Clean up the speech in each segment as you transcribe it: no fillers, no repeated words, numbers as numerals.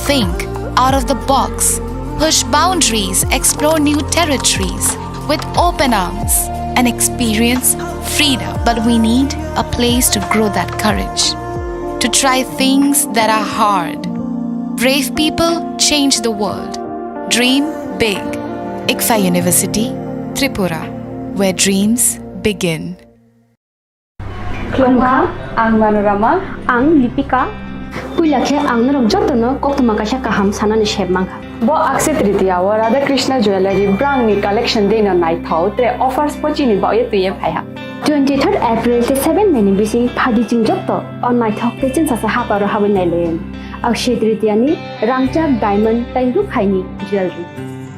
think out of the box, push boundaries, explore new territories with open arms and experience freedom. But we need a place to grow that courage, to try things that are hard. Brave people change the world. Dream big. ICFA University, Tripura, where dreams begin. Klungka, ang Manorama, ang Lipika, Pulakhe ang narong jotono koktuma kasha kaham sana ni shebmangha. Bo Akshaya Tritiya wa Radha Krishna Jewelry brand ni collection de na night thau tre offers pochi ni ba ye tuye phaiha. 23rd April te 7 May ni bisi phadi jing jotto on night thok te chin sa ha paro ha nai len. Akshaya Tritiya ni rangchak diamond tai ru khaini jewelry.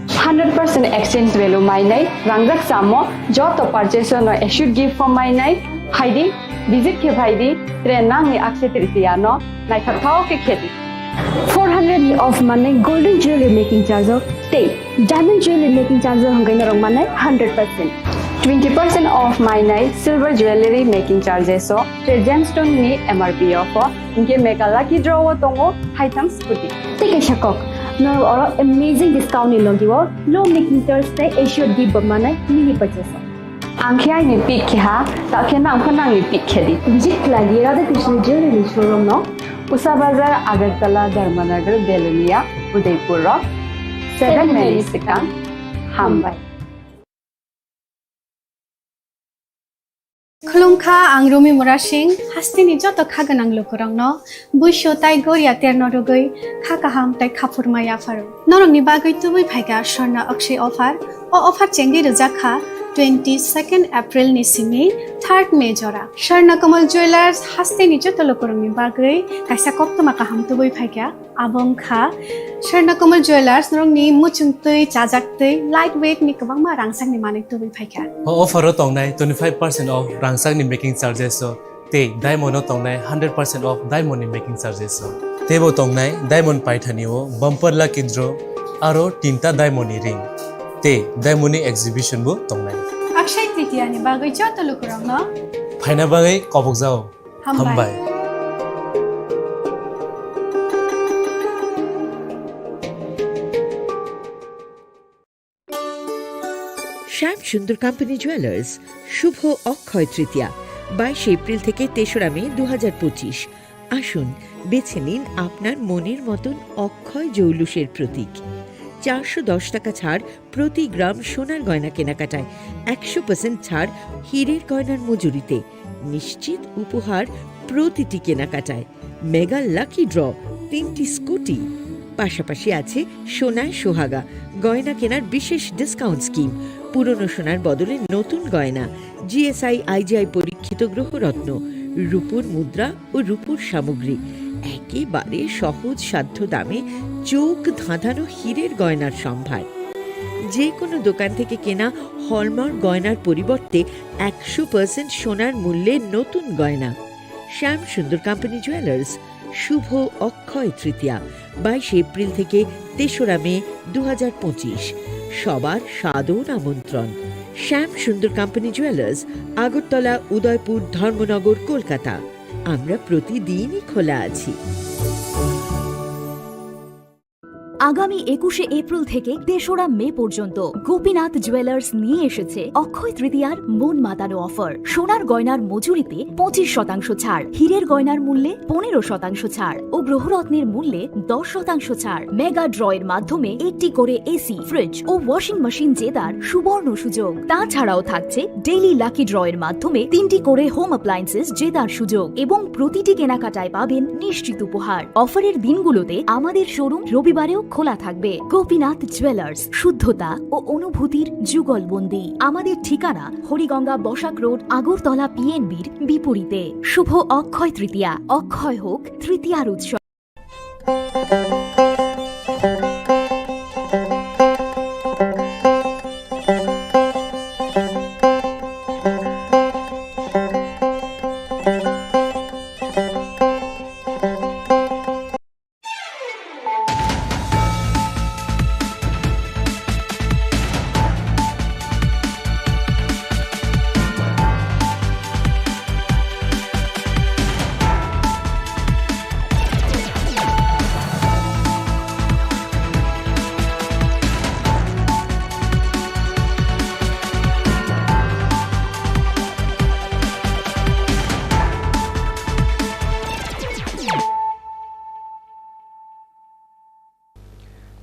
100% exchange value mai nai rangjak samo joto purchase no issued gift from mai nai haidi visit ke bhaidi tre nang ni Akshaya Tritiya no night thau ke kheti. 400 of money golden jewelry making charge of te diamond jewelry making charge hangai na rong manai 100%. 20% off my night silver jewelry making charges so the gemstone ni MRP offer inke make a lucky draw tongo haitam scooty Take a shakok no or amazing discount ni logi wo low making charge te issue di bamana mini purchase angkhya ni pick kha ta khena angkhana ni pick khedi visit lagi Radha Krishna jewelry showroom no Usa Bazar Agartala Dharmanagar Belunia Udaipur 7 Merisika Hambai Klungka ang Rumi Murashing hastini joto khaganang lukurang no buisho tai goria terno rogoi khakaham tai khapurmaya faru norong ni bagoi tubui phaiga Sharna Akshay offer o offer chengi rujakha 22nd April ni simi 3rd May jora Sharna Kamal Jewelers hastini joto lukurang ni bagoi kaisa koktoma kaham tubui phaiga abong kha Sharna Kamal Jewelers norong ni muchungtui chajaktui lightweight ni kabangma rangsang ni manik tubui phaiga offer tongnai 25% off rangsang ni making charges so te diamond tongnai 100% off diamond ni making charges so tebo tongnai diamond paithani o bumper lucky draw aro tinta diamond ni ring te diamond ni exhibition bu tongnai Akshaya Tritiya ni bagoi joto lukurang no phaina bagai kobok jao hambai শ্যাম সুন্দর company jewellers শুভ Akshaya Tritiya 22 April থেকে 3রা মে 2025 আসুন বেছে নিন আপনার মনের মতন অক্ষয় জৌলুসের প্রতীক 410 টাকা ছাড় প্রতি গ্রাম সোনার গয়না কেনাকাটায় 100% ছাড় হীরের গয়নার মজুরিতে নিশ্চিত উপহার প্রতিটি কেনাকাটায় মেগা লাকি ড্র 3টি স্কুটি পাশাপাশি আছে সোনায় সোহাগা গয়না কেনার বিশেষ ডিসকাউন্ট স্কিম পুরনো সোনার বদলে নতুন গয়না জিএসআই আইজিআই পরীক্ষিত গ্রহরত্ন রূপোর মুদ্রা ও রূপোর সামগ্রী একেবারে সহজ সাধ্য দামে চোখ ধাঁধানো হীরের গয়নার সম্ভার যে কোনো দোকান থেকে কেনা হলমার্ক গয়নার পরিবর্তে 100% সোনার মূল্যে নতুন গয়না শ্যাম সুন্দর কোম্পানি জুয়েলার্স শুভ অক্ষয় তৃতীয়া 22 এপ্রিল থেকে 3রা মে 2025 সবার সাদর আমন্ত্রণ শ্যাম সুন্দর কোম্পানি জুয়েলার্স আগরতলা উদয়পুর ধর্মনগর কলকাতা আমরা প্রতিদিনই খোলা আছি আগামী 21শে এপ্রিল থেকে 3রা মে পর্যন্ত গোপীনাথ জুয়েলার্স নিয়ে এসেছে অক্ষয় তৃতীয়ার মন মাতানো অফার সোনার গয়নার মজুরিতে 25% ছাড় হীরের গয়নার মূল্যে 15% ছাড় ও গ্রহরত্নের মূল্যে 10% ছাড় মেগা ড্রয়ের মাধ্যমে একটি করে এসি ফ্রিজ ও ওয়াশিং মেশিন জেতার সুবর্ণ সুযোগ তাছাড়াও থাকছে ডেইলি লাকি ড্রয়ের মাধ্যমে 3টি করে হোম অ্যাপ্লায়েন্সেস জেতার সুযোগ এবং প্রতিটি কেনাকাটায় পাবেন নিশ্চিত উপহার অফারের দিনগুলোতে আমাদের শোরুম রবিবারেও খোলা থাকবে গোপীনাথ জুয়েলার্স শুদ্ধতা ও অনুভূতির যুগলবন্দি আমাদের ঠিকানা হরিগঙ্গা বসাক রোড আগরতলা পিএনবির বিপরীতে শুভ অক্ষয় তৃতীয়া অক্ষয় হোক তৃতীয়ার উৎসব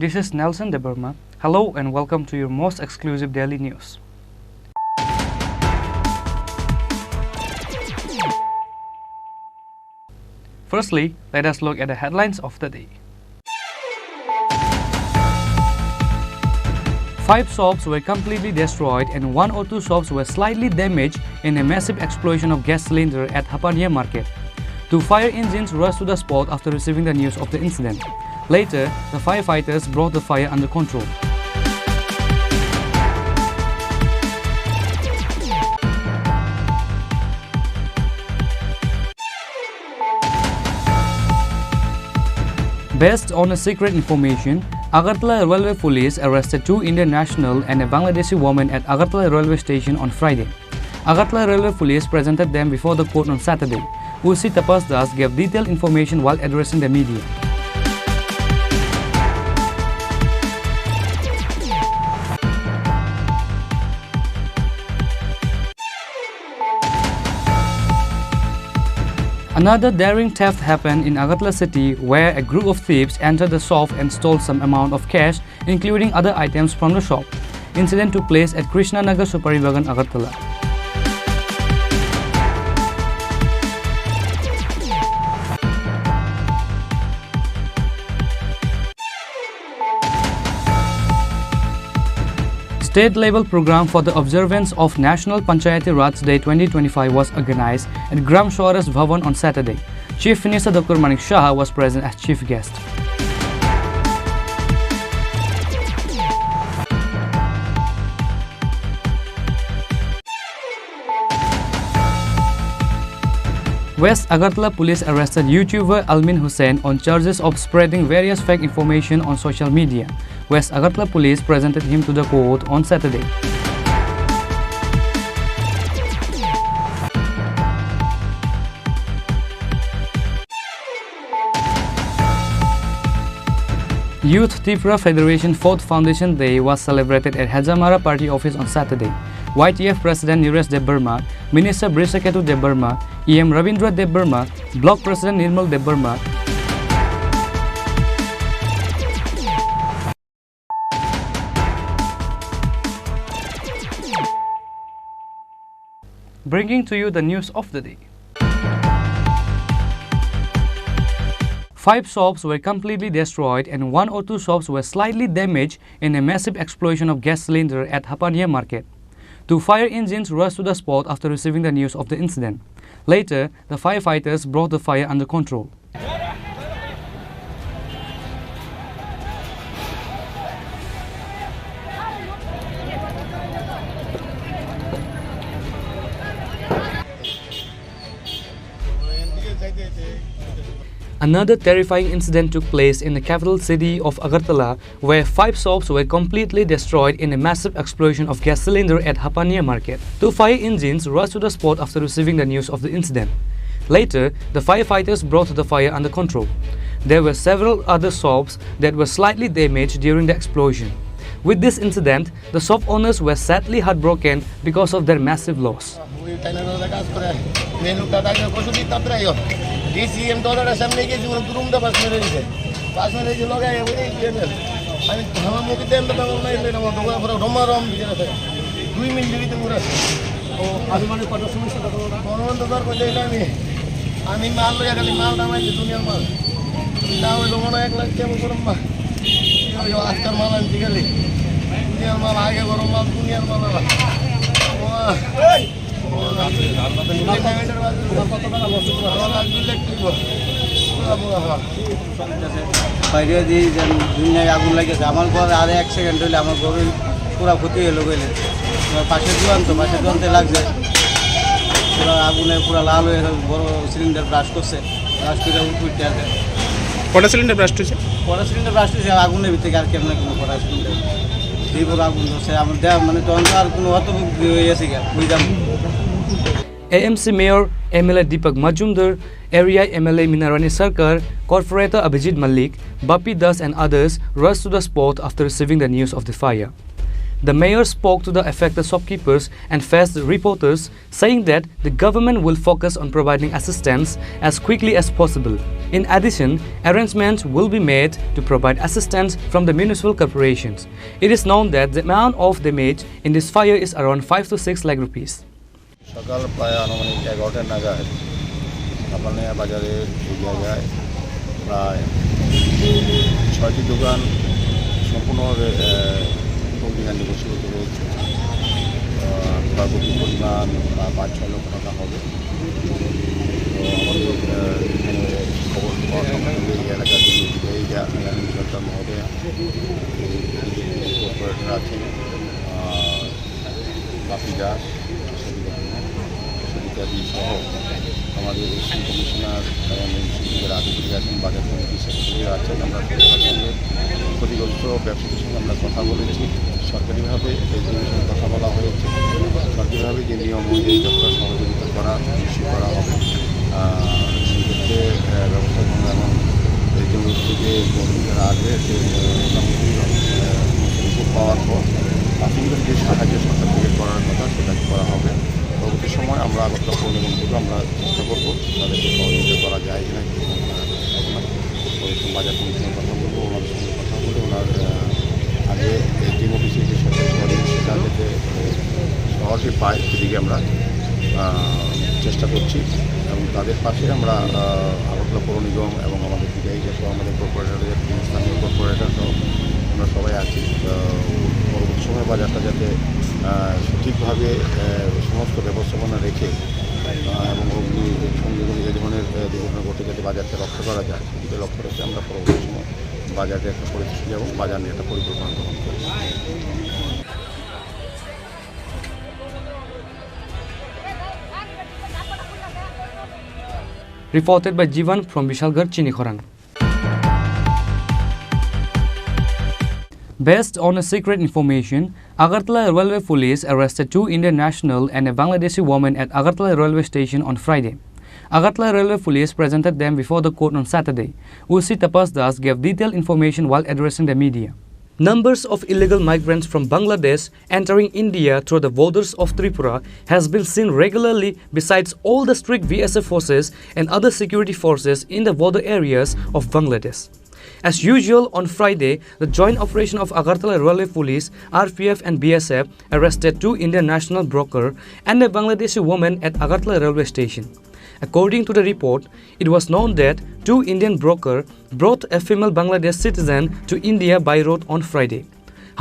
This is Nelson De Burma. Hello and welcome to your most exclusive daily news. Firstly, let us look at the headlines of the day. 5 shops were completely destroyed and 1 or 2 shops were slightly damaged in a massive explosion of gas cylinder at Hapania Market. 2 fire engines rushed to the spot after receiving the news of the incident. Later, the firefighters brought the fire under control. Based on a secret information, Agartala Railway Police arrested 2 Indian nationals and a Bangladeshi woman at Agartala Railway Station on Friday. Agartala Railway Police presented them before the court on Saturday. Usi Tapas Das gave detailed information while addressing the media. Another daring theft happened in Agartala city where a group of thieves entered the shop and stole some amount of cash including other items from the shop. Incident took place at Krishna Nagar Suparibagan, Agartala. State-level program for the observance of National Panchayati Raj Day 2025 was organized at Gram Swaras Bhavan on Saturday. Chief Minister Dr. Manik Shah was present as chief guest. West Agartala police arrested YouTuber Almin Hussain on charges of spreading various fake information on social media. West Agartala police presented him to the court on Saturday. Youth Tripura Federation 4th Foundation Day was celebrated at Hajamara Party Office on Saturday. YTF President Neeraj Deb Burma, Minister Brisaketu Deb Burma, EM Ravindra Deb Burma, Block President Nirmal Deb Burma, bringing to you the news of the day. 5 shops were completely destroyed and 1 or 2 shops were slightly damaged in a massive explosion of gas cylinder at Hapania Market. 2 fire engines rushed to the spot after receiving the news of the incident. Later, the firefighters brought the fire under control. Another terrifying incident took place in the capital city of Agartala, where 5 shops were completely destroyed in a massive explosion of gas cylinder at Hapania Market. 2 fire engines rushed to the spot after receiving the news of the incident. Later, the firefighters brought the fire under control. There were several other shops that were slightly damaged during the explosion. With this incident, the shop owners were sadly heartbroken because of their massive loss. DCM dollar सामने के जीवन तुरुम दा पास में जो लोग आए वो नहीं किए ना हम मुझे टाइम तो बाबू नहीं लेना वो दोगा पर रोमा रोम भी जरा 2 मिनट भी तो पूरा ओ अभी मैंने पता सुन सकता तो कौन तो कर को देना नहीं आमी माल लो या कल माल दाम है दुनिया माल ना वो लोगों ने 1 लाख के ऊपर माल यो आजकल माल अंती कर ली दुनिया माल आगे करो माल दुनिया माल বাইরে দিয়ে দুনিয়ায় আগুন লাগেছে আমার ঘর আর 1 সেকেন্ড হইলে আমার ঘরের পুরা ক্ষতি হলো গেলে পাশে দোকানতে লাগছে পুরা আগুনে পুরা লাল হয়ে বড় সিলিন্ডার ব্রাশ করছে ব্রাশ করে উঠতে আছে কটা সিলিন্ডার ব্রাশ হয়েছে আগুনের ভিতরে আর কেমন কোনো কটা সিলিন্ডার এই বড় আগুন ধরছে আমার দেয়া মানে তখন আর কোনো হতভুক্তি হয়ে গেছে বুঝলাম। AMC Mayor MLA Deepak Majumdar, Area MLA Minarani Sarkar, Corporator Abhijit Malik, Bapi Das and others rushed to the spot after receiving the news of the fire. The mayor spoke to the affected shopkeepers and faced reporters, saying that the government will focus on providing assistance as quickly as possible. In addition, arrangements will be made to provide assistance from the municipal corporations. It is known that the amount of damage in this fire is around 5 to 6 lakh rupees. সকাল প্রায় আনুমানিক 11টা নাগাদ হাপানিয়া বাজারের এই জায়গায় প্রায় 6টি দোকান সম্পূর্ণভাবে অগ্নিকাণ্ডে বসীভূত হয়েছে। ক্ষয়ক্ষতির পরিমাণ 5-6 লক্ষ টাকা হবে। তো আমাদের এখানে খবর পাওয়ার সঙ্গে সঙ্গে এই এলাকার যিনি বিধায়ী সরকার মহোদয়া, কর্পোরেটর আছেন বাপি দাস, ইত্যাদি সহ আমাদের এসিস্ট্যান্ট কমিশনার এবং এসিস্ট্যান্টের আধিকারিক আছেন, বাজার কমিটির সেক্রেটারি আছেন। আমরা সরকারের সঙ্গে ক্ষতিগ্রস্ত ব্যবসায়ীদের সঙ্গে আমরা কথা বলেছি। সরকারিভাবে এই জিনিসের কথা বলা হয়েছে। সরকারিভাবে যে নিয়ম অনুযায়ী যতটা সহযোগিতা করা নিশ্চয় করা হবে। সেক্ষেত্রে ব্যবস্থা গ্রহণ এবং এই জন্য থেকে যারা আসবে সে রিপোর্ট পাওয়ার পর প্রাথমিক যে সাহায্য সরকার থেকে করার কথা সেটা করা হবে। পরবর্তী সময় আমরা আগরতলা পৌর নিগম থেকে আমরা চেষ্টা করবো তাদেরকে সহযোগিতা করা যায় কিনা। বাজার কমিশনের কথা বলবো, ওনার সঙ্গে কথা বলে ওনার আগে টিম অফিসের যে সরকারি সেটা যাতে সহজে পায় সেদিকে আমরা চেষ্টা করছি এবং তাদের পাশে আমরা আগরতলা পৌর নিগম এবং আমাদের বিধায়ী সহ আমাদের কর্পোরেটর স্থানীয় কর্পোরেটর সহ আমরা সবাই আছি। পরবর্তী সময় বাজারটা যাতে সঠিকভাবে সমস্ত ব্যবস্থাপনা রেখে এবং অগ্নি সংযোজন এই ধরনের দুর্ঘটনা ঘটে যাতে বাজারকে রক্ষা করা যায় সেদিকে লক্ষ্য রেখে আমরা পরবর্তী সময় বাজারে একটা পরিস্থিতি এবং বাজার নিয়ে একটা পরিকল্পনা গ্রহণ করি। Reported by Jivan from Vishalgarh, Chinikhoran. Based on a secret information, Agartala Railway Police arrested 2 Indian nationals and a Bangladeshi woman at Agartala Railway Station on Friday. Agartala Railway Police presented them before the court on Saturday. Usi Tapas Das gave detailed information while addressing the media. Numbers of illegal migrants from Bangladesh entering India through the borders of Tripura has been seen regularly besides all the strict VSF forces and other security forces in the border areas of Bangladesh. As usual, on Friday, the joint operation of Agartala Railway Police, RPF and BSF arrested 2 Indian national broker and a Bangladeshi woman at Agartala Railway Station. According to the report, it was known that 2 Indian brokers brought a female Bangladesh citizen to India by road on Friday.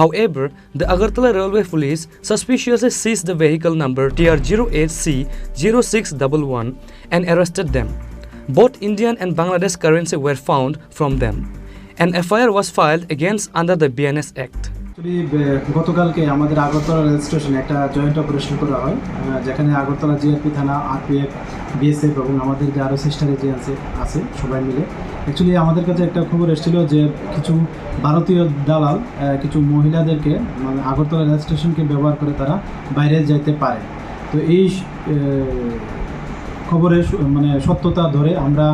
However, the Agartala Railway Police suspiciously seized the vehicle number TR08C0611 and arrested them. Both Indian and Bangladesh currency were found from them. An FIR was filed against under the BNS Act. গতকালকে আমাদের Agartala rail স্টেশনে একটা joint operation করা হয়, যেখানে Agartala GRP থানা, RPF, BSF এবং আমাদের যে আরও সিস্টার এজেন্সি আছে সবাই মিলে। অ্যাকচুয়ালি আমাদের কাছে একটা খবর এসেছিল যে কিছু ভারতীয় দালাল কিছু মহিলাদেরকে মানে আগরতলা রেল স্টেশনকে ব্যবহার করে তারা বাইরে যাইতে পারে। তো এই খবরের মানে সত্যতা ধরে আমরা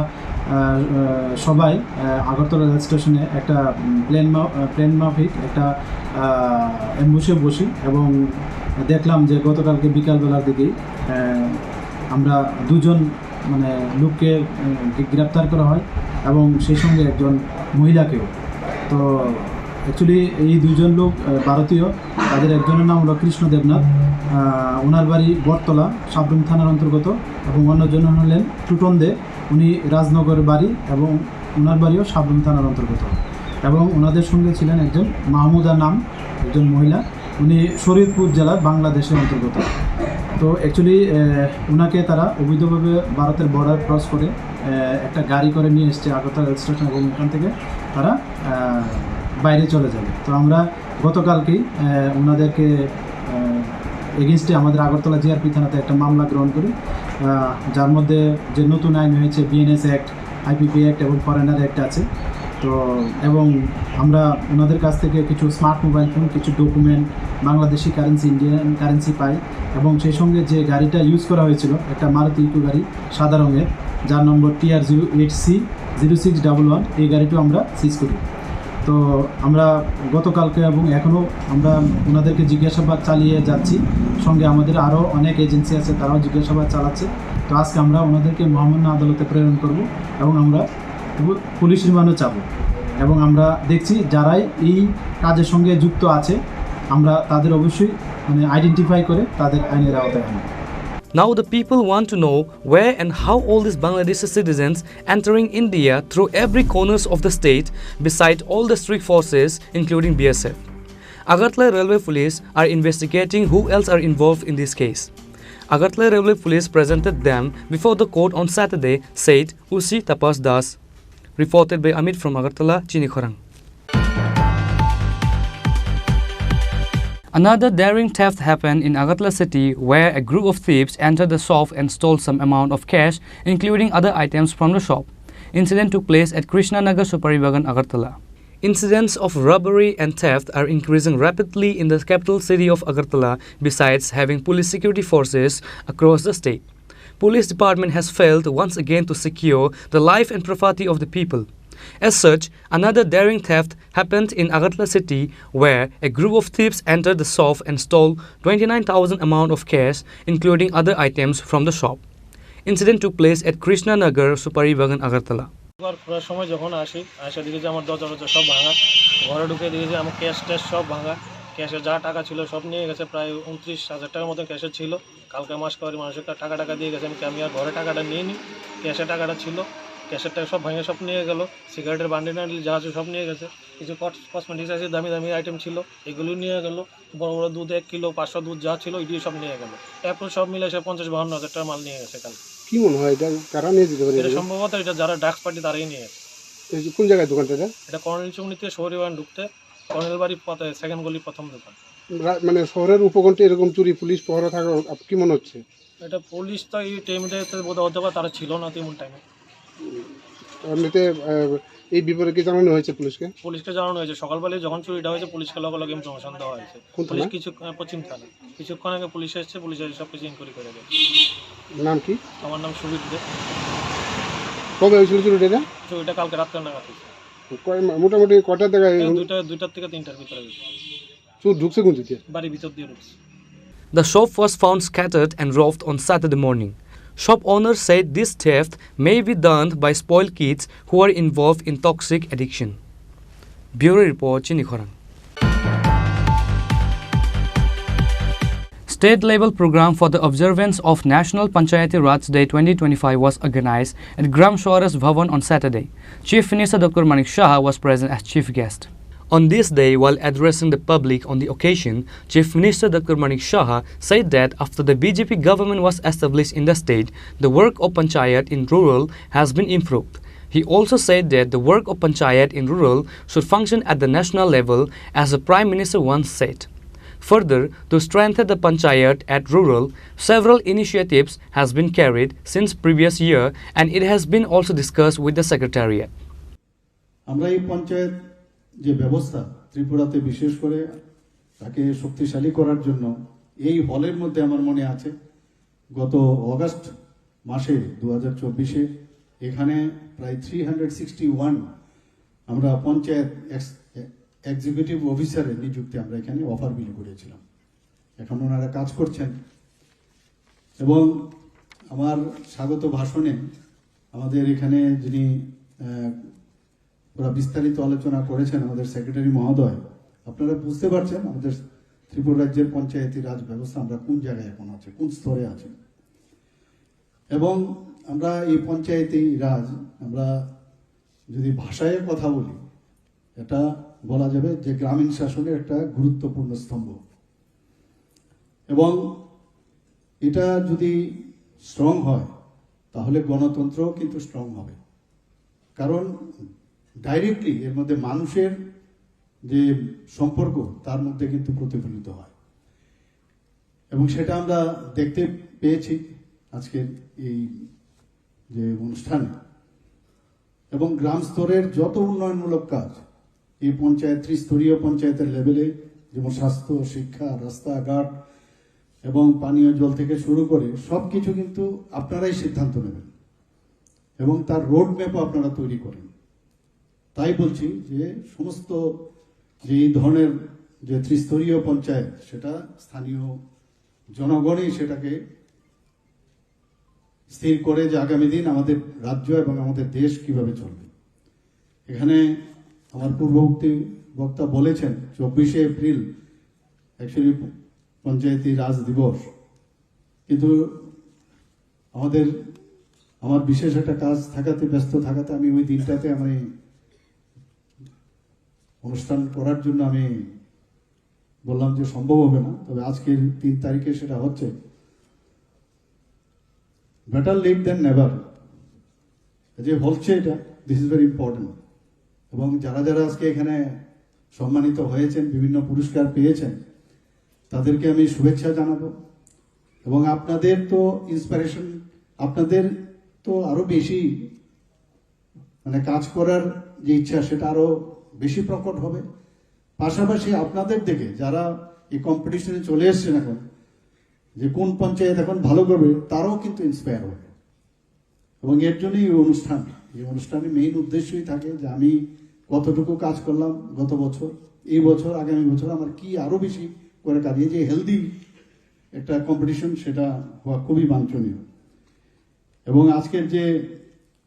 সবাই আগরতলা রেল স্টেশনে একটা প্লেন মাফিক একটা অ্যাম্বুশে বসি এবং দেখলাম যে গতকালকে বিকালবেলার দিকেই আমরা 2 জন মানে লোককে গ্রেপ্তার করা হয় এবং সেই সঙ্গে একজন মহিলাকেও। তো অ্যাকচুয়ালি এই 2 জন লোক ভারতীয়, তাদের একজনের নাম হলো কৃষ্ণ দেবনাথ, ওনার বাড়ি বটতলা সাবরুম থানার অন্তর্গত এবং অন্যজন হলেন টুটন দে, উনি রাজনগরের বাড়ি এবং ওনার বাড়িও সাবরুম থানার অন্তর্গত। এবং ওনাদের সঙ্গে ছিলেন একজন মাহমুদা নাম একজন মহিলা, উনি শরীয়তপুর জেলা বাংলাদেশের অন্তর্গত। তো অ্যাকচুয়ালি ওনাকে তারা অবৈধভাবে ভারতের বর্ডার ক্রস করে একটা গাড়ি করে নিয়ে এসছে আগরতলা রেল স্টেশন এবং ওখান থেকে তারা বাইরে চলে যাবে। তো আমরা গতকালকেই ওনাদেরকে এগেনস্টে আমাদের আগরতলা জিআরপি থানাতে একটা মামলা গ্রহণ করি, যার মধ্যে যে নতুন আইন হয়েছে বিএনএস অ্যাক্ট, আইপিপি অ্যাক্ট এবং ফরেনার অ্যাক্ট আছে। তো এবং আমরা ওনাদের কাছ থেকে কিছু স্মার্ট মোবাইল ফোন, কিছু document, Bangladeshi currency, Indian currency পাই এবং সেই সঙ্গে যে গাড়িটা ইউজ করা হয়েছিল একটা মারুতি ইকো গাড়ি সাদা রঙের, যার নম্বর TR08C0611, এই গাড়িটাও আমরা সিজ করি। তো আমরা গতকালকে এবং এখনও আমরা ওনাদেরকে জিজ্ঞাসাবাদ চালিয়ে যাচ্ছি, সঙ্গে আমাদের আরও অনেক এজেন্সি আছে, তারাও জিজ্ঞাসাবাদ চালাচ্ছে। তো আজকে আমরা ওনাদেরকে মহামান্য আদালতে প্রেরণ করব এবং আমরা পুলিশ রিমান্ডও চাবো, এবং আমরা দেখছি যারাই এই কাজের সঙ্গে যুক্ত আছে আমরা তাদের অবশ্যই আইডেন্টিফাই করে তাদের আইনের আওতায় আনব। Now the people want to know where and how all these Bangladeshi citizens entering India through every corners of the state beside all the strict forces including BSF. Agartala Railway Police are investigating who else are involved in this case. Agartala Railway Police presented them before the court on Saturday, said Usi Tapas Das. Reported by Amit from Agartala, Chinikhorang. Another daring theft happened in Agartala city where a group of thieves entered the shop and stole some amount of cash including other items from the shop. Incident took place at Krishnanagar Suparibagan, Agartala. Incidents of robbery and theft are increasing rapidly in the capital city of Agartala besides having police security forces across the state. Police department has failed once again to secure the life and property of the people. As such, another daring theft happened in Agartala city where a group of thieves entered the shop and stole 29,000 amount of cash including other items from the shop. Incident took place at Krishnanagar Suparibagan, Agartala. খোলার সময় যখন আসি দেখি যে আমার দরজা সব ভাঙা, ঘরে ঢুকে দেখি যে আমার ক্যাশ ট্যাশ সব ভাঙা, ক্যাশে যা টাকা ছিল সব নিয়ে গেছে, প্রায় 29,000 টাকার মতো ক্যাশে ছিল। কালকে মাস করে মানুষের টাকা দিয়ে গেছে, আমি আর ঘরে টাকাটা নিয়ে নিই, ক্যাশে টাকাটা ছিল, ক্যাশের টাকা সব ভাঙে সব নিয়ে গেল, সিগারেটের বান্ডিল যা আছে সব নিয়ে গেছে, কিছু কসমেটিক্স আছে দামি দামি আইটেম ছিল এগুলো নিয়ে গেল, বড় বড় দুধ 1 কিলো 500 দুধ যা ছিল এগুলো সব নিয়ে গেল। এরপর সব মিলে সে 50-52 টাকা মাল নিয়ে গেছে। কাল কি মনে হয় এটা কারা নিয়ে যেতে পারে? এটা সম্ভবত এটা যারা ড্রাগস পার্টি তারাই নিয়ে গেছে। কোন জায়গায় দোকানটা? এটা কর্নেল চৌমনি থেকে শহরীবান ঢুকতে কর্নেল বাড়ি পথে সেকেন্ড গলি প্রথম দোকান। মানে শহরের উপকণ্ঠে এরকম চুরি পুলিশ পহরা থাকা কি মনে হচ্ছে? এটা পুলিশ তো এই টাইমে বোধ হতে পারে তারা ছিল না তেমন টাইমে। এমনিতে এই বিপরে কি জানানো হয়েছে পুলিশকে জানানো হয়েছে সকালবেলায় যখন চুরিটা হয়েছে পুলিশকে লগে ইনফরমেশন দেওয়া হয়েছে। পুলিশ পশ্চিম থানা কিছুক্ষণ আগে পুলিশ এসেছে, পুলিশ এসে সব কিছু ইনকোয়ারি করে গেছে। নাম কি? আমার নাম সুবিদ দে। কবে হয়েছিল চুরিটা? চুরিটা কালকে রাত্রে নাগাদ হয়েছে। মোটামুটি কটার থেকে? 2টা থেকে 3টার ভিতরে হয়েছে। চুর ঢুকছে কোন দিকে? বাড়ির ভিতর দিয়ে ঢুকছে। The shop was found scattered and robbed on Saturday morning. Shop owners said this theft may be done by spoiled kids who are involved in toxic addiction. Bureau Report, Chinikhorang. State-level program for the observance of National Panchayati Raj Day 2025 was organized at Gram Swaras Bhavan on Saturday. Chief Minister Dr. Manik Shah was present as chief guest. On this day, while addressing the public on the occasion, Chief Minister Dr. Manik Shah said that after the BJP government was established in the state, the work of Panchayat in rural has been improved. He also said that the work of Panchayat in rural should function at the national level, as the Prime Minister once said. Further, to strengthen the Panchayat at rural, several initiatives has been carried since previous year, and it has been also discussed with the Secretariat. আমরা এই পঞ্চায়েত যে ব্যবস্থা ত্রিপুরাতে বিশেষ করে তাকে শক্তিশালী করার জন্য এই হলের মধ্যে আমার মনে আছে গত অগাস্ট মাসে 2024-এ এখানে প্রায় 361 আমরা পঞ্চায়েত এক্সিকিউটিভ অফিসারের নিযুক্তি আমরা এখানে অফার বিলি করেছিলাম। এখন ওনারা কাজ করছেন এবং আমার স্বাগত ভাষণে আমাদের এখানে যিনি ওরা বিস্তারিত আলোচনা করেছেন আমাদের সেক্রেটারি মহোদয়, আপনারা বুঝতে পারছেন আমাদের ত্রিপুরা রাজ্যের পঞ্চায়েতি রাজ ব্যবস্থা আমরা কোন জায়গায় এখন আছে, কোন স্তরে আছে। এবং আমরা এই পঞ্চায়েতি রাজ আমরা যদি ভাষায় কথা বলি এটা বলা যাবে যে গ্রামীণ শাসনের একটা গুরুত্বপূর্ণ স্তম্ভ। এবং এটা যদি স্ট্রং হয় তাহলে গণতন্ত্র কিন্তু স্ট্রং হবে, কারণ ডাইরেক্টলি এর মধ্যে মানুষের যে সম্পর্ক তার মধ্যে কিন্তু প্রতিফলিত হয় এবং সেটা আমরা দেখতে পেয়েছি আজকের এই যে অনুষ্ঠানে। এবং গ্রাম স্তরের যত উন্নয়নমূলক কাজ এই পঞ্চায়েত ত্রিস্তরীয় পঞ্চায়েতের লেভেলে, যেমন স্বাস্থ্য, শিক্ষা, রাস্তাঘাট এবং পানীয় জল থেকে শুরু করে সব কিছু কিন্তু আপনারাই সিদ্ধান্ত নেবেন এবং তার রোড ম্যাপও আপনারা তৈরি করেন। তাই বলছি যে সমস্ত যে এই ধরনের যে ত্রিস্তরীয় পঞ্চায়েত, সেটা স্থানীয় জনগণই সেটাকে স্থির করে যে আগামী দিন আমাদের রাজ্য এবং আমাদের দেশ কিভাবে চলবে। এখানে আমার পূর্ববর্তী বক্তা বলেছেন 24শে এপ্রিল অ্যাকচুয়ালি পঞ্চায়েতি রাজ দিবস, কিন্তু আমার বিশেষ একটা কাজ থাকাতে, ব্যস্ত থাকাতে আমি ওই দিনটাতে আমি অনুষ্ঠান করার জন্য আমি বললাম যে সম্ভব হবে না। তবে আজকের 3 তারিখে সেটা হচ্ছে। বেটার লেট দেন নেভার যে বলছে এটা, দিস ইজ ভেরি ইম্পর্টেন্ট। এবং যারা যারা আজকে এখানে সম্মানিত হয়েছেন, বিভিন্ন পুরস্কার পেয়েছেন, তাদেরকে আমি শুভেচ্ছা জানাবো। এবং আপনাদের তো ইন্সপিরেশন, আপনাদের তো আরো বেশি মানে কাজ করার যে ইচ্ছা সেটা আরো বেশি প্রকট হবে। পাশাপাশি আপনাদের দেখে যারা এই কম্পিটিশনে চলে এসছেন এখন, যে কোন পঞ্চায়েত এখন ভালো করবে, তারাও কিন্তু ইন্সপায়ার হবে। এবং এর জন্যই এই অনুষ্ঠানের মেইন উদ্দেশ্যই থাকে যে আমি কতটুকু কাজ করলাম গত বছর, এই বছর, আগামী বছর আমার কি আরো বেশি করে কাজ। এই যে হেলদি একটা কম্পিটিশন, সেটা হওয়া খুবই বাঞ্ছনীয়। এবং আজকের যে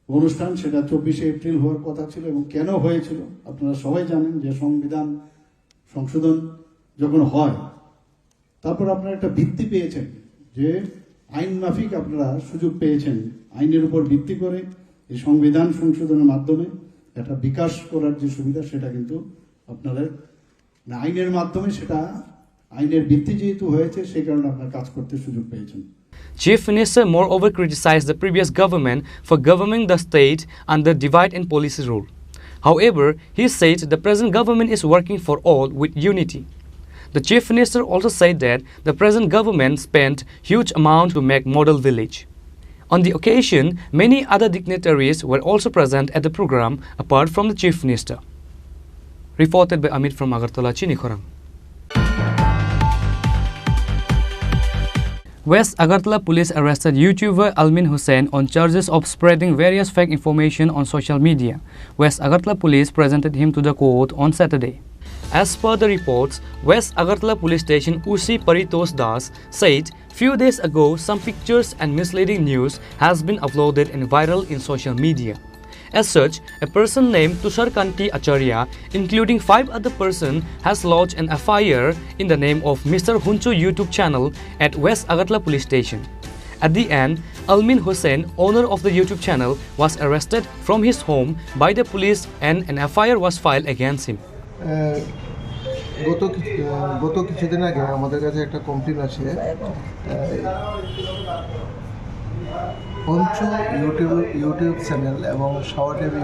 অনুষ্ঠান সেটা 24শে এপ্রিল হওয়ার কথা ছিল। এবং কেন হয়েছিল আপনারা সবাই জানেন যে সংবিধান সংশোধন যখন হয়, তারপর আপনারা একটা ভিত্তি পেয়েছেন যে আইন মাফিক আপনারা সুযোগ পেয়েছেন আইনের উপর ভিত্তি করে এই সংবিধান সংশোধনের মাধ্যমে একটা বিকাশ করার যে সুবিধা, সেটা কিন্তু আপনারা আইনের মাধ্যমে, সেটা আইনের ভিত্তি যেহেতু হয়েছে, সেই কারণে আপনারা কাজ করতে সুযোগ পেয়েছেন। Chief Minister moreover criticized the previous government for governing the state under divide and policy rule. However, he said the present government is working for all with unity. The Chief Minister also said that the present government spent huge amount to make model village. On the occasion, many other dignitaries were also present at the program apart from the Chief Minister. Reported by Amit from Agartala, Chinikhorang. West Agartala police arrested YouTuber Almin Hussain on charges of spreading various fake information on social media. West Agartala police presented him to the court on Saturday. As per the reports, West Agartala police station Usi Paritos Das said few days ago some pictures and misleading news has been uploaded and viral in social media. As such, a person named Tusharkanti Acharya, including 5 other persons, has lodged an FIR in the name of Mr. Hunchu YouTube channel at West Agartala police station. At the end, Almin Hussain, owner of the YouTube channel, was arrested from his home by the police and an FIR was filed against him. গত কিছুদিন আগে আমাদের কাছে একটা complain আসে পঞ্চ YouTube channel এবং শাওয়া TV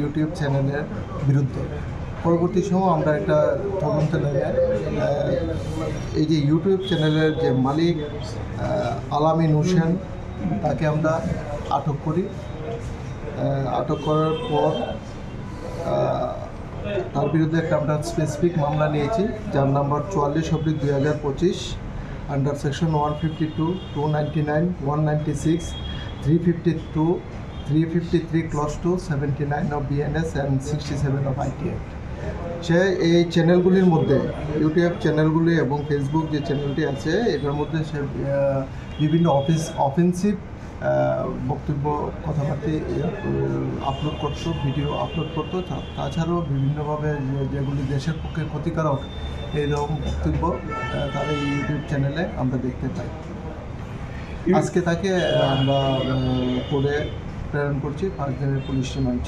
YouTube চ্যানেলের বিরুদ্ধে। পরবর্তী সময় আমরা একটা তদন্ত নেবে এই যে ইউটিউব চ্যানেলের যে মালিক আলামিন হোসেন, তাকে আমরা আটক করি। আটক করার পর তার বিরুদ্ধে একটা আমরা স্পেসিফিক মামলা নিয়েছি, যার number 44/2025 under section 152, 299, 196, 352, 353 clause 2, 79 of BNS and 67 of ITA। সে এই চ্যানেলগুলির মধ্যে, ইউটিউব চ্যানেলগুলি এবং ফেসবুক যে চ্যানেলটি আছে, এটার মধ্যে সে বিভিন্ন অফেন্সিভ বক্তব্য, কথাবার্তা আপলোড করতো, ভিডিও আপলোড করতো। তাছাড়াও বিভিন্নভাবে যেগুলি দেশের পক্ষে ক্ষতিকারক এইরকম বক্তব্য তার এই ইউটিউব চ্যানেলে আমরা দেখতে পাই। আজকে তাকে আমরা কোর্টে প্রেরণ করছি 5 দিনের পুলিশ রিমান্ড।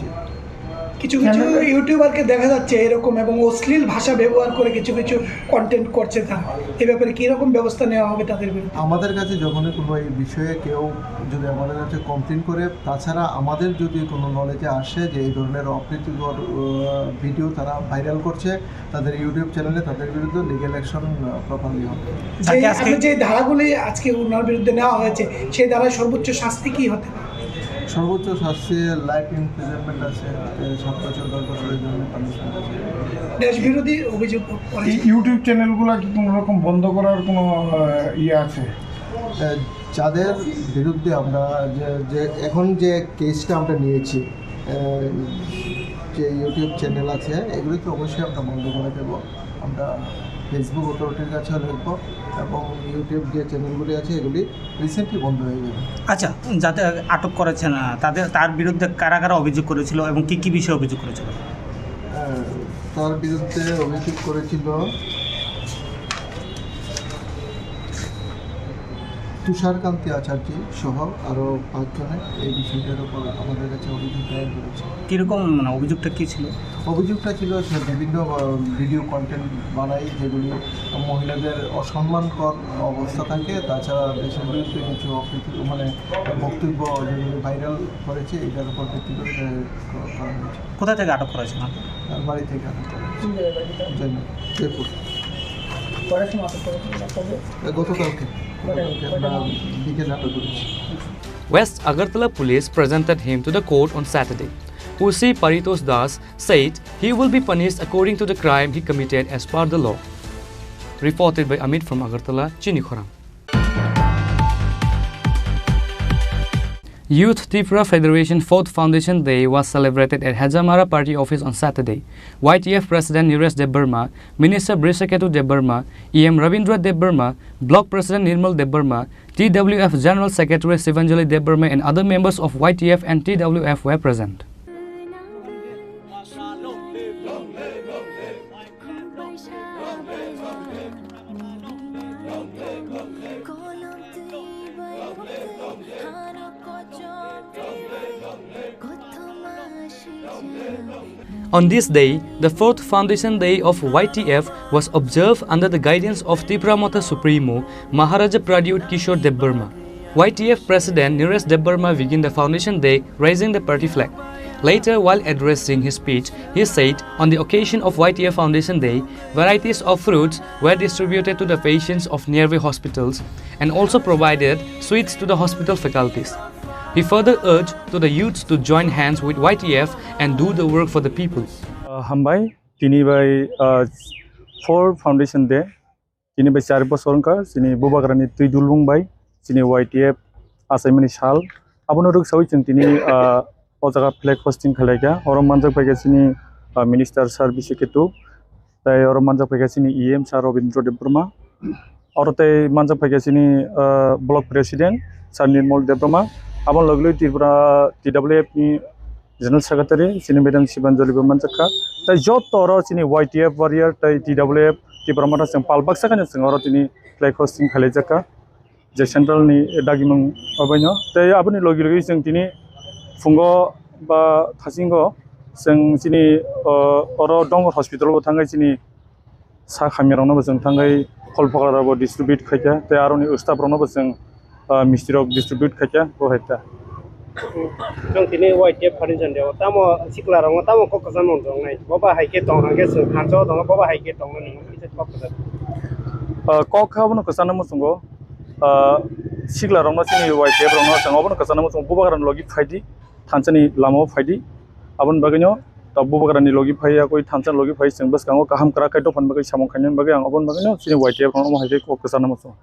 কিছু কিছু ইউটিউবারকে দেখা যাচ্ছে এরকম এবং অশ্লীল ভাষা ব্যবহার করে কিছু কিছু কন্টেন্ট করছে, তারা এই ব্যাপারে কীরকম ব্যবস্থা নেওয়া হবে তাদের বিরুদ্ধে? আমাদের কাছে যখনই কোনো এই বিষয়ে কেউ যদি আমাদের কাছে কমপ্লেন করে, তাছাড়া আমাদের যদি কোনো নলেজে আসে যে এই ধরনের অপ্রীতিকর ভিডিও তারা ভাইরাল করছে তাদের ইউটিউব চ্যানেলে, তাদের বিরুদ্ধে লিগ্যাল অ্যাকশন প্রপারলি হবে। যে ধারাগুলি আজকে ওনার বিরুদ্ধে নেওয়া হয়েছে, সেই ধারায় সর্বোচ্চ শাস্তি কী হতে পারে? সর্বোচ্চ শাস্তি লাইফ ইমপ্রিজনমেন্ট আছে, 7 বছর 10 বছরের জন্য পানিশমেন্ট আছে। দেশ বিরোধী অভিযোগ ইউটিউব চ্যানেলগুলো কি কোনো রকম বন্ধ করার কোনো ইয়ে আছে? যাদের বিরুদ্ধে আমরা যে এখন যে কেসটা আমরা নিয়েছি, যে ইউটিউব চ্যানেল আছে এগুলিতে অবশ্যই আমরা বন্ধ করে দেবো। আমরা ফেসবুক অথরিটির কাছেও লিখবো এবং ইউটিউব যে চ্যানেলগুলি আছে এগুলি রিসেন্টলি বন্ধ হয়ে যাবে। আচ্ছা, যাতে আটক করেছেন তার বিরুদ্ধে কারা কারা অভিযোগ করেছিল এবং কী কী বিষয়ে অভিযোগ করেছিল? তার বিরুদ্ধে অভিযোগ করেছিল তুষারকান্তি আচার্য সহ আরও 5 জনে এই বিষয়টার উপর আমাদের কাছে অভিযোগ দায়ের করেছে। কীরকম অভিযোগটা কী ছিল? অভিযোগটা ছিল সে বিভিন্ন ভিডিও কন্টেন্ট বানাই যেগুলি মহিলাদের অসম্মানকর অবস্থা থাকে, তাছাড়া দেশের বিরুদ্ধে কিছু বক্তব্য যেগুলি ভাইরাল করেছে এটার উপর ভিত্তি করে করা হয়েছে। কোথা থেকে আটক করেছে? তার বাড়ি থেকে আটক করেছে জয়পুর। গতকালকে বিকেলে আটক করেছে। West Agartala police presented him to the court on Saturday. Usi Paritos Das said he will be punished according to the crime he committed as per the law. Reported by Amit from Agartala, Chini Khorang. Youth Tripura Federation 4th Foundation Day was celebrated at Hajamara Party Office on Saturday. YTF President Neeraj Debbarma, Minister Brisaketu Debbarma, EM Ravindra Debbarma, Block President Nirmal Debbarma, TWF General Secretary Sivanjali Debbarma and other members of YTF and TWF were present. On this day, the 4th Foundation Day of YTF was observed under the guidance of Tripura Mata Supremo Maharaja Pradyut Kishore Debbarma. YTF President Neeraj Debbarma began the Foundation Day raising the party flag. Later, while addressing his speech, he said, on the occasion of YTF Foundation Day, varieties of fruits were distributed to the patients of nearby hospitals and also provided sweets to the hospital faculties. He further urged to the youths to join hands with YTF and do the work for the people. Hambai, tini by 4 Foundation Day, tini by 4 bosor sini bubagrani tuidulung by sini YTF asaimani shal. Abonuruk sawi tini ojaga flag hosting khalaika. Orom manjak paika sini Minister Sir Brisaketu, tai orom manjak paika sini EM Sir Ravindra Debbarma, orotai manjak paika sini Block President Sir Nirmal Debbarma. Abang loglu Tripura TWF ni General Secretary sini Madam Sivanjali Bamanjaka. Tai jot toro sini YTF warrior tai TWF Tripura Mata sing palbak sakanya sing oro tini flag hosting khalejaka. Je central ni dagimang abanyo. Tai abani logi sing tini fungo ba thasingo sing sini oro Dongor Hospital bo thangai sini sa khamirong no sing thangai kolpakara bo distribute khaja. Tai aroni staff rono bo sing Mr. Rock distribute khaja bo heta. Jong tini YTF Foundation Day tamo sikla rong tamo kokasan non jong nai baba haike tong hange sung hanjo dong baba haike tong ni ite kokkasan kokhabno kasana mo sungo sikla rong sini YTF rong sango bono kasana mo sung bubagaran logi phaidi thanchani lamo phaidi abon baganyo ta bubagarani logi phaiya koi thanchan logi phai sing bas kango kaham kara kaito phan bagai samong khanen bagai ang abon baganyo sini YTF rong mo haike kokasana mo sung.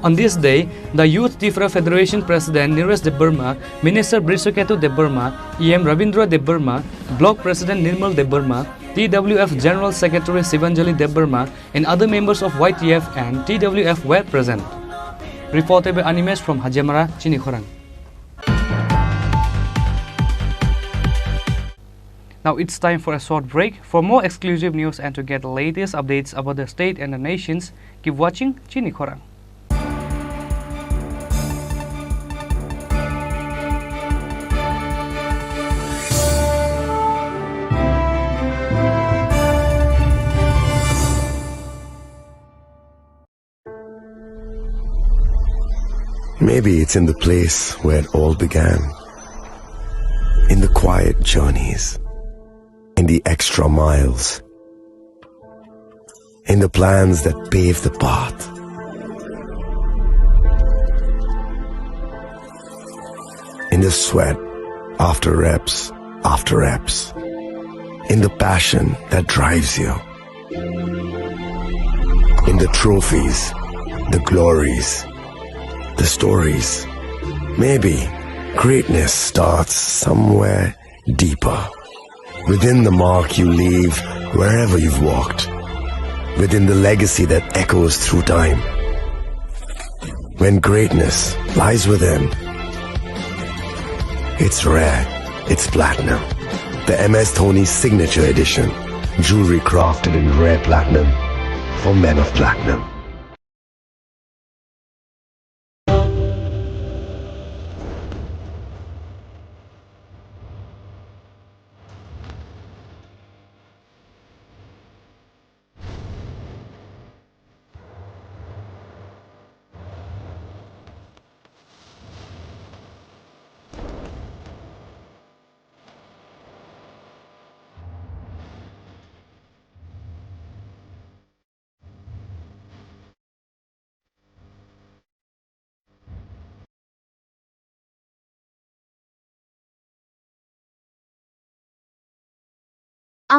On this day, the Youth Tripura Federation President Neeraj Debbarma, Minister Brisaketu Debbarma, EM Ravindra Debbarma, Block President Nirmal Debbarma, TWF General Secretary Sivanjali Debbarma and other members of YTF and TWF were present. Reported by Animesh from Hajamara, Chini Khorang. Now it's time for a short break. For more exclusive news and to get the latest updates about the state and the nations, keep watching Chini Khorang. Maybe it's in the place where it all began. In the quiet journeys. In the extra miles. In the plans that pave the path. In the sweat after reps. In the passion that drives you. In the trophies, the glories, the stories. Maybe greatness starts somewhere deeper. within the mark you leave wherever you've walked, within the legacy that echoes through time. When greatness lies within, it's rare, it's platinum. The MS Dhoni Signature Edition, jewelry crafted in rare platinum for men of platinum.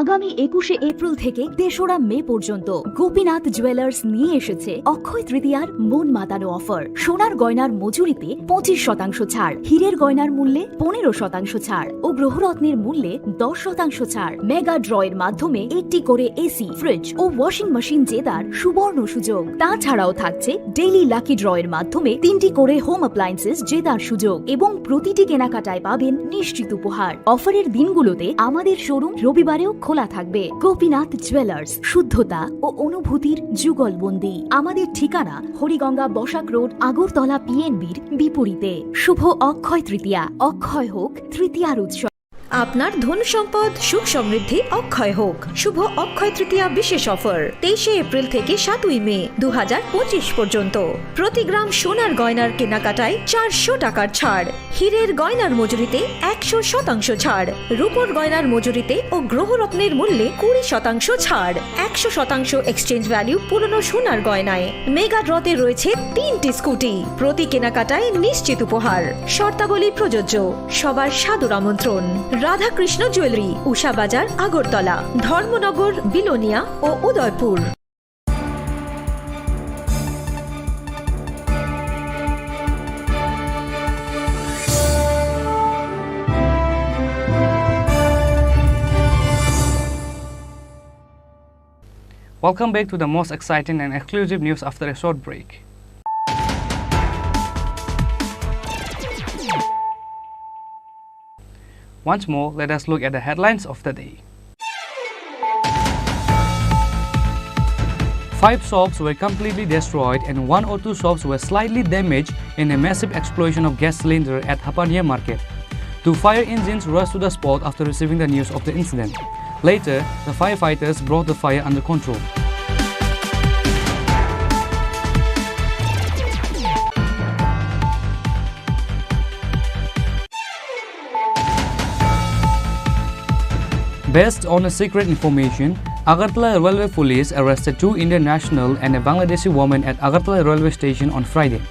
আগামী ২১শে April থেকে ৩রা মে পর্যন্ত Gopinath jewellers নিয়ে এসেছে অক্ষয় তৃতীয়ার মন মাতানো offer. সোনার গয়নার মজুরিতে ২৫% ছাড়, হীরের গয়নার মূল্যে 15% ছাড় ও গ্রহরত্নের মূল্যে 10% ছাড়। মেগা ড্রয়ের মাধ্যমে একটি করে এসি, ফ্রিজ ও ওয়াশিং মেশিন জেতার সুবর্ণ সুযোগ। তাছাড়াও থাকছে ডেইলি লাকি ড্রয়ের মাধ্যমে 3টি করে হোম অ্যাপ্লায়েন্সেস জেতার সুযোগ এবং প্রতিটি কেনাকাটায় পাবেন নিশ্চিত উপহার। অফারের দিনগুলোতে আমাদের শোরুম রবিবারেও খোলা থাকবে। গোপীনাথ জুয়েলার্স, শুদ্ধতা ও অনুভূতির যুগলবন্দি। আমাদের ঠিকানা হরিগঙ্গা বসাক রোড, আগরতলা পিএনবির বিপরীতে। শুভ অক্ষয় তৃতীয়া, অক্ষয় হোক তৃতীয়ার উৎসব। আপনার ধন সম্পদ সুখ সমৃদ্ধি অক্ষয় হোক। শুভ অক্ষয় তৃতীয়া বিশেষ অফার 23শে এপ্রিল থেকে 7ই মে 2025 পর্যন্ত। প্রতি গ্রাম সোনার গয়নার কেনাকাটায় 400 টাকার ছাড়, হীরের গয়নার মজুরিতে 100% ছাড়, রূপোর গয়নার মজুরিতে ও গ্রহরত্নের মূল্যে 20% ছাড়, 100% এক্সচেঞ্জ ভ্যালু পুরনো সোনার গয়নায়। মেগা ড্রতে রয়েছে 3টি স্কুটি, প্রতি কেনাকাটায় নিশ্চিত উপহার। শর্তাবলী প্রযোজ্য। সবার সাদর আমন্ত্রণ। রাধাকৃষ্ণ জুয়েলারি, উষা বাজার, আগরতলা, ধর্মনগর, বিলোনিয়া ও Udaipur. Welcome back to the most exciting and exclusive news after a short break. Once more, let us look at the headlines of the day. 5 shops were completely destroyed and 1 or 2 shops were slightly damaged in a massive explosion of gas cylinder at Hapania Market. 2 fire engines rushed to the spot after receiving the news of the incident. Later, the firefighters brought the fire under control. Based on a secret information, Agartala Railway Police arrested 2 Indian nationals and a Bangladeshi woman at Agartala Railway Station on Friday.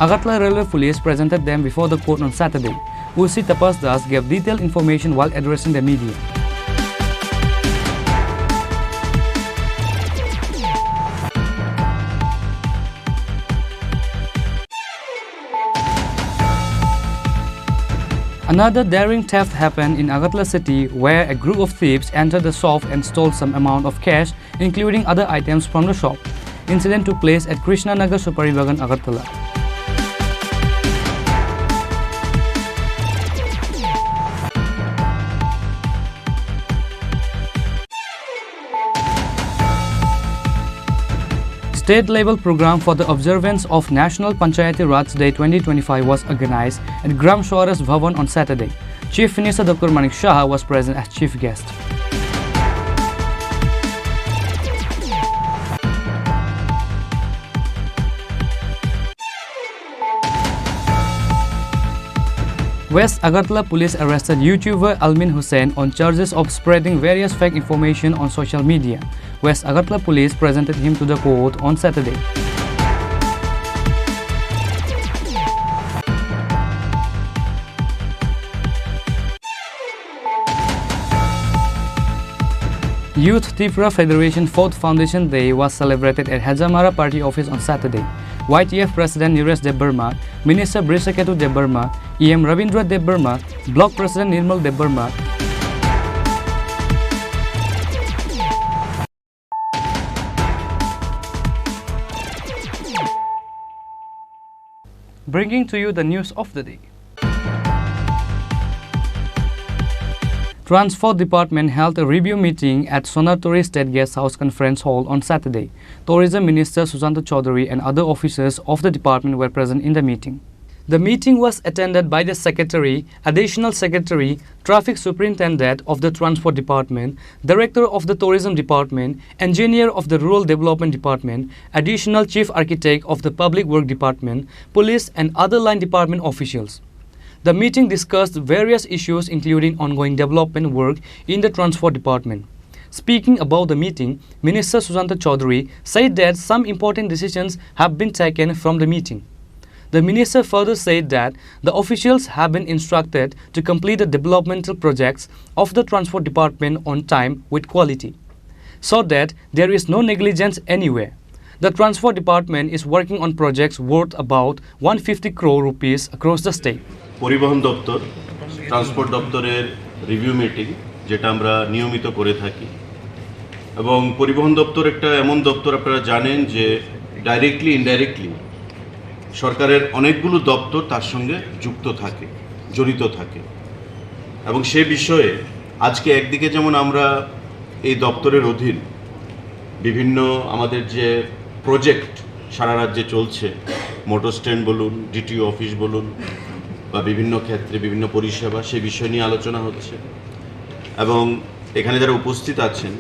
Agartala Railway Police presented them before the court on Saturday. Ursi Tapas Das gave detailed information while addressing the media. Another daring theft happened in Agartala city where a group of thieves entered the shop and stole some amount of cash including other items from the shop. Incident took place at Krishna Nagar Suparibagan, Agartala. State-level program for the observance of National Panchayati Raj Day 2025 was organized at Gram Swaras Bhavan on Saturday. Chief Minister Dr. Manik Shah was present as chief guest. West Agartala police arrested YouTuber Almin Hussain on charges of spreading various fake information on social media. West Agartala police presented him to the court on Saturday. Youth Tripura Federation 4th Foundation Day was celebrated at Hajamara Party Office on Saturday. YTF President Neeraj Debbarma, Minister Brisaketu Debbarma, EM Ravindra Debbarma, Block President Nirmal Debbarma, bringing to you the news of the day. Transport Department held a review meeting at Sonartori State Guest House Conference Hall on Saturday. Tourism Minister Sujanta Chaudhary and other officers of the department were present in the meeting. The meeting was attended by the Secretary, Additional Secretary, Traffic Superintendent of the Transport Department, Director of the Tourism Department, Engineer of the Rural Development Department, Additional Chief Architect of the Public Work Department, Police and other line department officials. The meeting discussed various issues including ongoing development work in the Transport Department. Speaking about the meeting, Minister Sujanta Chaudhary said that some important decisions have been taken from the meeting. The minister further said that the officials have been instructed to complete the developmental projects of the Transport Department on time with quality, so that there is no negligence anywhere. The Transport Department is working on projects worth about 150 crore rupees across the state. পরিবহন দপ্তর transport দপ্তরের review meeting যেটা আমরা নিয়মিত করে থাকি এবং পরিবহন দপ্তর একটা এমন দপ্তর আপনারা জানেন যে ডাইরেক্টলি ইনডাইরেক্টলি সরকারের অনেকগুলো দপ্তর তার সঙ্গে যুক্ত থাকে জড়িত থাকে এবং সে বিষয়ে আজকে একদিকে যেমন আমরা এই দপ্তরের অধীন বিভিন্ন আমাদের যে প্রজেক্ট সারা রাজ্যে চলছে মোটর স্ট্যান্ড বলুন ডিটিও অফিস বলুন বা বিভিন্ন ক্ষেত্রে বিভিন্ন পরিষেবা সেই বিষয় নিয়ে আলোচনা হচ্ছে এবং এখানে যারা উপস্থিত আছেন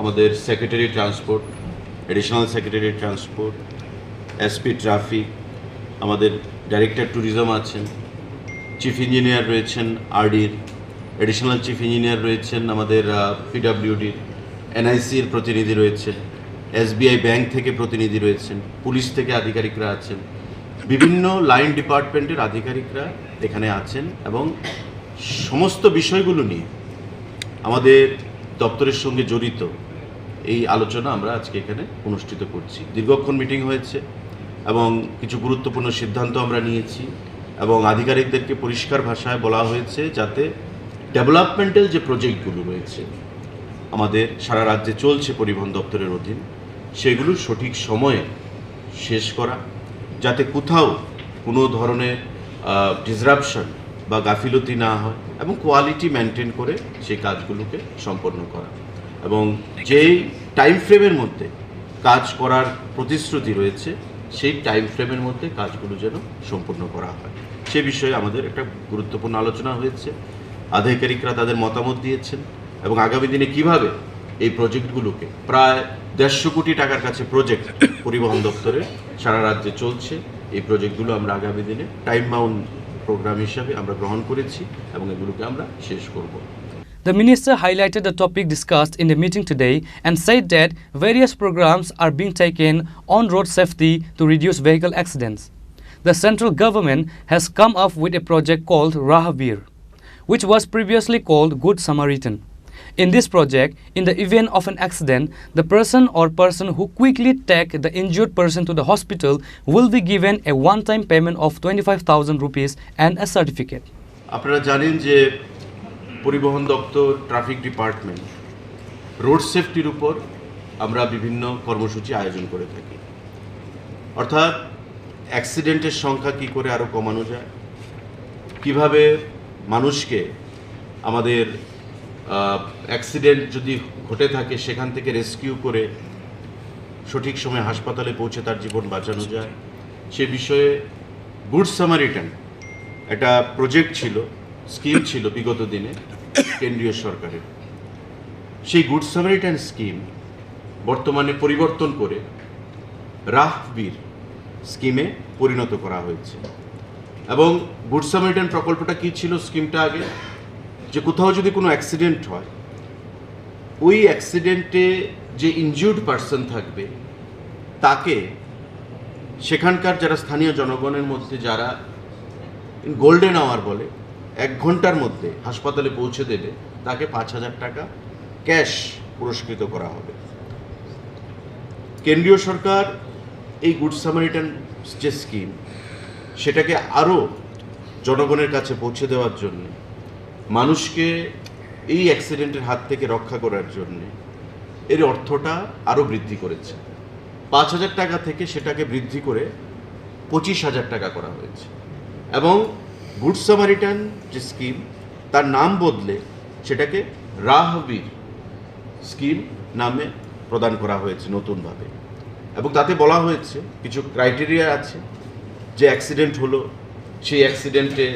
আমাদের secretary transport additional secretary transport SP traffic আমাদের ডাইরেক্টর ট্যুরিজম আছেন চিফ ইঞ্জিনিয়ার রয়েছেন আরডির এডিশনাল চিফ ইঞ্জিনিয়ার রয়েছেন আমাদের পিডব্লিউডির এনআইসির প্রতিনিধি রয়েছেন এসবিআই ব্যাংক থেকে প্রতিনিধি রয়েছেন পুলিশ থেকে আধিকারিকরা আছেন বিভিন্ন লাইন ডিপার্টমেন্টের আধিকারিকরা এখানে আছেন এবং সমস্ত বিষয়গুলো নিয়ে আমাদের দপ্তরের সঙ্গে জড়িত এই আলোচনা আমরা আজকে এখানে অনুষ্ঠিত করছি দীর্ঘক্ষণ মিটিং হয়েছে এবং কিছু গুরুত্বপূর্ণ সিদ্ধান্ত আমরা নিয়েছি এবং আধিকারিকদেরকে পরিষ্কার ভাষায় বলা হয়েছে যাতে ডেভেলপমেন্টাল যে প্রজেক্টগুলো রয়েছে আমাদের সারা রাজ্যে চলছে পরিবহন দপ্তরের অধীন সেগুলো সঠিক সময়ে শেষ করা যাতে কোথাও কোনো ধরনের ডিসরাপশন বা গাফিলতি না হয় এবং কোয়ালিটি মেনটেন করে সেই কাজগুলোকে সম্পন্ন করা এবং যেই টাইম ফ্রেমের মধ্যে কাজ করার প্রতিশ্রুতি রয়েছে সেই টাইম ফ্রেমের মধ্যে কাজগুলো যেন সম্পূর্ণ করা হয় সে বিষয়ে আমাদের একটা গুরুত্বপূর্ণ আলোচনা হয়েছে আধিকারিকরা তাদের মতামত দিয়েছেন এবং আগামী দিনে কিভাবে এই প্রজেক্টগুলোকে প্রায় 150 কোটি টাকার কাছে প্রজেক্ট পরিবহন দপ্তরে সারা রাজ্যে চলছে এই প্রজেক্টগুলো আমরা আগামী দিনে টাইম বাউন্ড প্রোগ্রাম হিসাবে আমরা গ্রহণ করেছি এবং এগুলোকে আমরা শেষ করব The minister highlighted the topic discussed in the meeting today and said that various programs are being taken on road safety to reduce vehicle accidents. The central government has come up with a project called Rahavir, which was previously called Good Samaritan. In this project, in the event of an accident, the person or person who quickly take the injured person to the hospital will be given a one-time payment of 25,000 rupees and a certificate. আপনারা জানেন যে পরিবহন দপ্তর traffic department road সেফটির উপর আমরা বিভিন্ন কর্মসূচি আয়োজন করে থাকি অর্থাৎ অ্যাক্সিডেন্টের সংখ্যা কী করে আরও কমানো যায় কিভাবে মানুষকে আমাদের অ্যাক্সিডেন্ট যদি ঘটে থাকে সেখান থেকে রেস্কিউ করে সঠিক সময়ে হাসপাতালে পৌঁছে তার জীবন বাঁচানো যায় সে বিষয়ে গুড সামারিটান একটা প্রজেক্ট ছিল স্কিম ছিল বিগত দিনে কেন্দ্রীয় সরকারের সেই গুড সামারিটান স্কিম বর্তমানে পরিবর্তন করে রাহবীর স্কিমে পরিণত করা হয়েছে এবং গুড সামারিটান প্রকল্পটা কী ছিল স্কিমটা আগে যে কোথাও যদি কোনো অ্যাক্সিডেন্ট হয় ওই অ্যাক্সিডেন্টে যে ইনজিউর্ড পারসন থাকবে তাকে সেখানকার যারা স্থানীয় জনগণের মধ্যে যারা গোল্ডেন আওয়ার বলে 1 ঘন্টার মধ্যে হাসপাতালে পৌঁছে দেবে তাকে 5,000 টাকা ক্যাশ পুরস্কৃত করা হবে কেন্দ্রীয় সরকার এই গুড সামারিটান যে স্কিম সেটাকে আরও জনগণের কাছে পৌঁছে দেওয়ার জন্য মানুষকে এই অ্যাক্সিডেন্টের হাত থেকে রক্ষা করার জন্য এর অর্থটা আরও বৃদ্ধি করেছে 5,000 টাকা থেকে সেটাকে বৃদ্ধি করে 25,000 টাকা করা হয়েছে। এবং গুড সামারিটান যে স্কিম, তার নাম বদলে সেটাকে রাহবীর স্কিম নামে প্রদান করা হয়েছে নতুনভাবে। এবং তাতে বলা হয়েছে কিছু ক্রাইটেরিয়া আছে, যে অ্যাক্সিডেন্ট হলো সেই অ্যাক্সিডেন্টে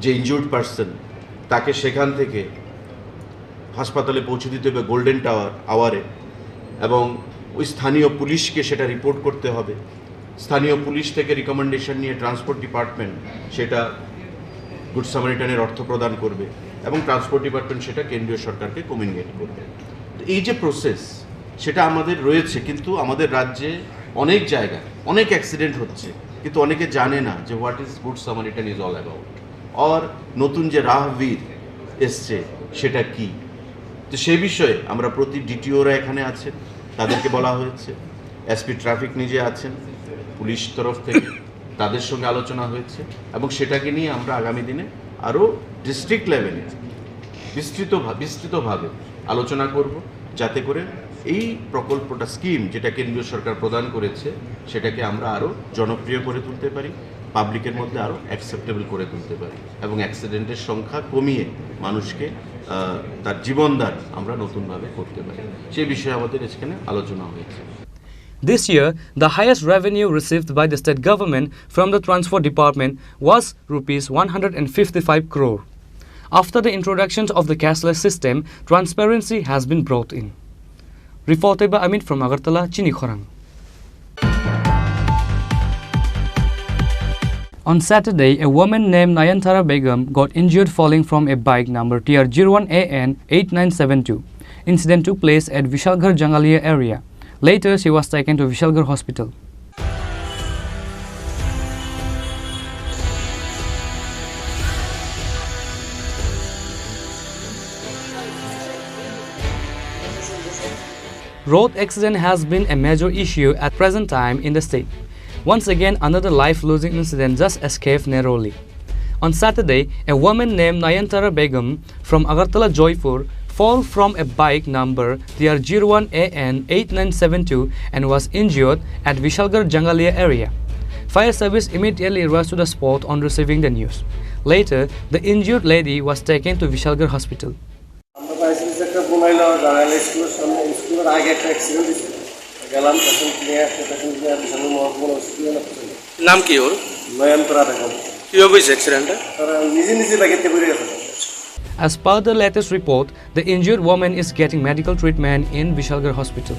যে ইনজুর্ড পার্সন, তাকে সেখান থেকে হাসপাতালে পৌঁছে দিতে হবে গোল্ডেন আওয়ারে, এবং ওই স্থানীয় পুলিশকে সেটা রিপোর্ট করতে হবে। স্থানীয় পুলিশ থেকে রিকমেন্ডেশন নিয়ে ট্রান্সপোর্ট ডিপার্টমেন্ট সেটা গুড সামারিটানের অর্থ প্রদান করবে, এবং ট্রান্সপোর্ট ডিপার্টমেন্ট সেটা কেন্দ্রীয় সরকারকে কমিউনিকেট করবে। তো এই যে প্রসেস সেটা আমাদের রয়েছে, কিন্তু আমাদের রাজ্যে অনেক জায়গায় অনেক অ্যাক্সিডেন্ট হচ্ছে, কিন্তু অনেকে জানে না যে what is good samaritan is all about, আর নতুন যে রাহবীর এসছে সেটা কি। তো সে বিষয়ে আমরা প্রতি ডিটিওরা এখানে আছেন, তাদেরকে বলা হয়েছে, এসপি ট্রাফিক নিজে আছেন পুলিশ তরফ থেকে, তাদের সঙ্গে আলোচনা হয়েছে, এবং সেটাকে নিয়ে আমরা আগামী দিনে আরও ডিস্ট্রিক্ট লেভেলে বিস্তৃতভাবে আলোচনা করব, যাতে করে এই প্রকল্পটা স্কিম যেটা কেন্দ্রীয় সরকার প্রদান করেছে সেটাকে আমরা আরও জনপ্রিয় করে তুলতে পারি, পাবলিকের মধ্যে আরও অ্যাকসেপ্টেবল করে তুলতে পারি, এবং অ্যাক্সিডেন্টের সংখ্যা কমিয়ে মানুষকে তার জীবনদান আমরা নতুনভাবে করতে পারি। সেই বিষয়ে আমাদের এখানে আলোচনা হয়েছে। This year, the highest revenue received by the state government from the Transport Department was Rs 155 crore. After the introduction of the cashless system, transparency has been brought in. Reported by Amit from Agartala, Chinikhorang. On Saturday, a woman named Nayantara Begum got injured falling from a bike number TR01AN 8972. Incident took place at Vishalgarh Jangalia area. Later, she was taken to Vishalgarh Hospital. Road accident has been a major issue at present time in the state. Once again, another life-losing incident just escaped narrowly. On Saturday, a woman named Nayantara Begum from Agartala Joypur fell from a bike number TR01AN 8972 and was injured at Vishalgarh Jangalia area. Fire service immediately rushed to the spot on receiving the news. Later, the injured lady was taken to Vishalgarh Hospital. নাম কি ওর? নয়নতারা বেগম। কিভাবে হয়েছে অ্যাক্সিডেন্টটা? তারা নিজে বাগেতে পড়ে গেছে। As per the latest report, the injured woman is getting medical treatment in Vishalgarh Hospital.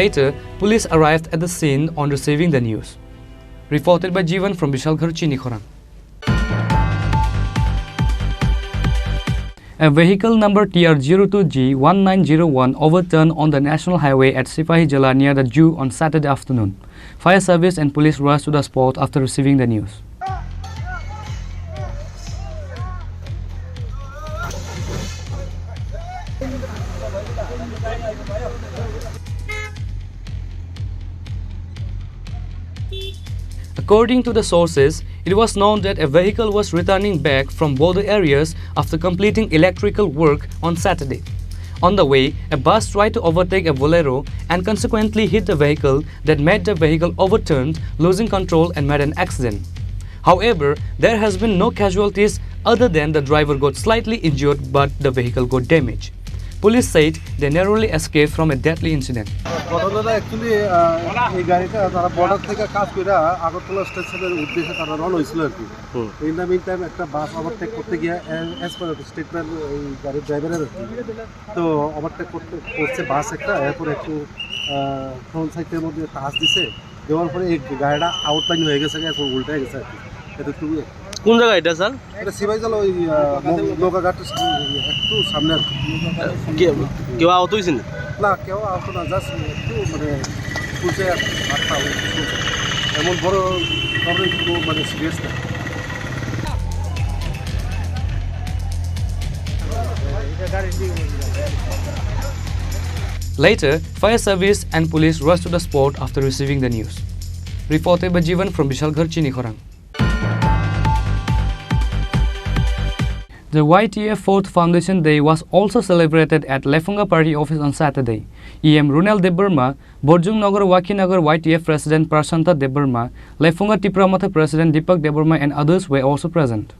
Later, police arrived at the scene on receiving the news. Reported by Jivan from Vishalgarh, Chinikhorang. A vehicle number TR02G1901 overturned on the national highway at Sipahi Jala near the Jew on Saturday afternoon. Fire service and police rushed to the spot after receiving the news. According to the sources, it was known that a vehicle was returning back from border areas after completing electrical work on Saturday. On the way, a bus tried to overtake a Bolero and consequently hit the vehicle that made the vehicle overturned, losing control and made an accident. However, there has been no casualties other than the driver got slightly injured but the vehicle got damaged. Police said they narrowly escaped from a deadly incident. ঘটনাটা actually এই গাড়িটা তারা border থেকে কাজ করে আগরতলা স্টেশনের উদ্দেশ্যে তারা রওনা হয়েছিল আর কি। ইন দ্য মিন টাইম একটা বাস ওভারটেক করতে গিয়ে অ্যাজ পার স্টেটমেন্ট এই গাড়ির ড্রাইভারের আর কি, তো ওভারটেক করছে বাস একটা, এরপর একটু ফ্রন্ট সাইডের মধ্যে টাচ দিছে, দেওয়ার পরে এই গাড়িটা আউটলাইন হয়ে গেছে, এরপর উল্টে গেছে আর কি। এটা খুবই কোন জায়গা এটা স্যার? এটা সিবাইজাল ওই নৌকাঘাট একটু সামনে আর কি। কেউ আহত হয়েছে না? না, কেউ আহত না, জাস্ট একটু মানে ফুলছে হাতটা এমন বড় ধরনের একটু মানে সিরিয়াস না। Later, fire service and police rushed to the spot after receiving the news. Reported by Jivan from Vishalgarh, Chinikhorang. The YTF 4th Foundation Day was also celebrated at Lefunga Party Office on Saturday. EM Runal Deburma, Borjung Nagar Wakinagar YTF President Prashanta Deburma, Lefunga Tipramotha President Deepak Deburma and others were also present.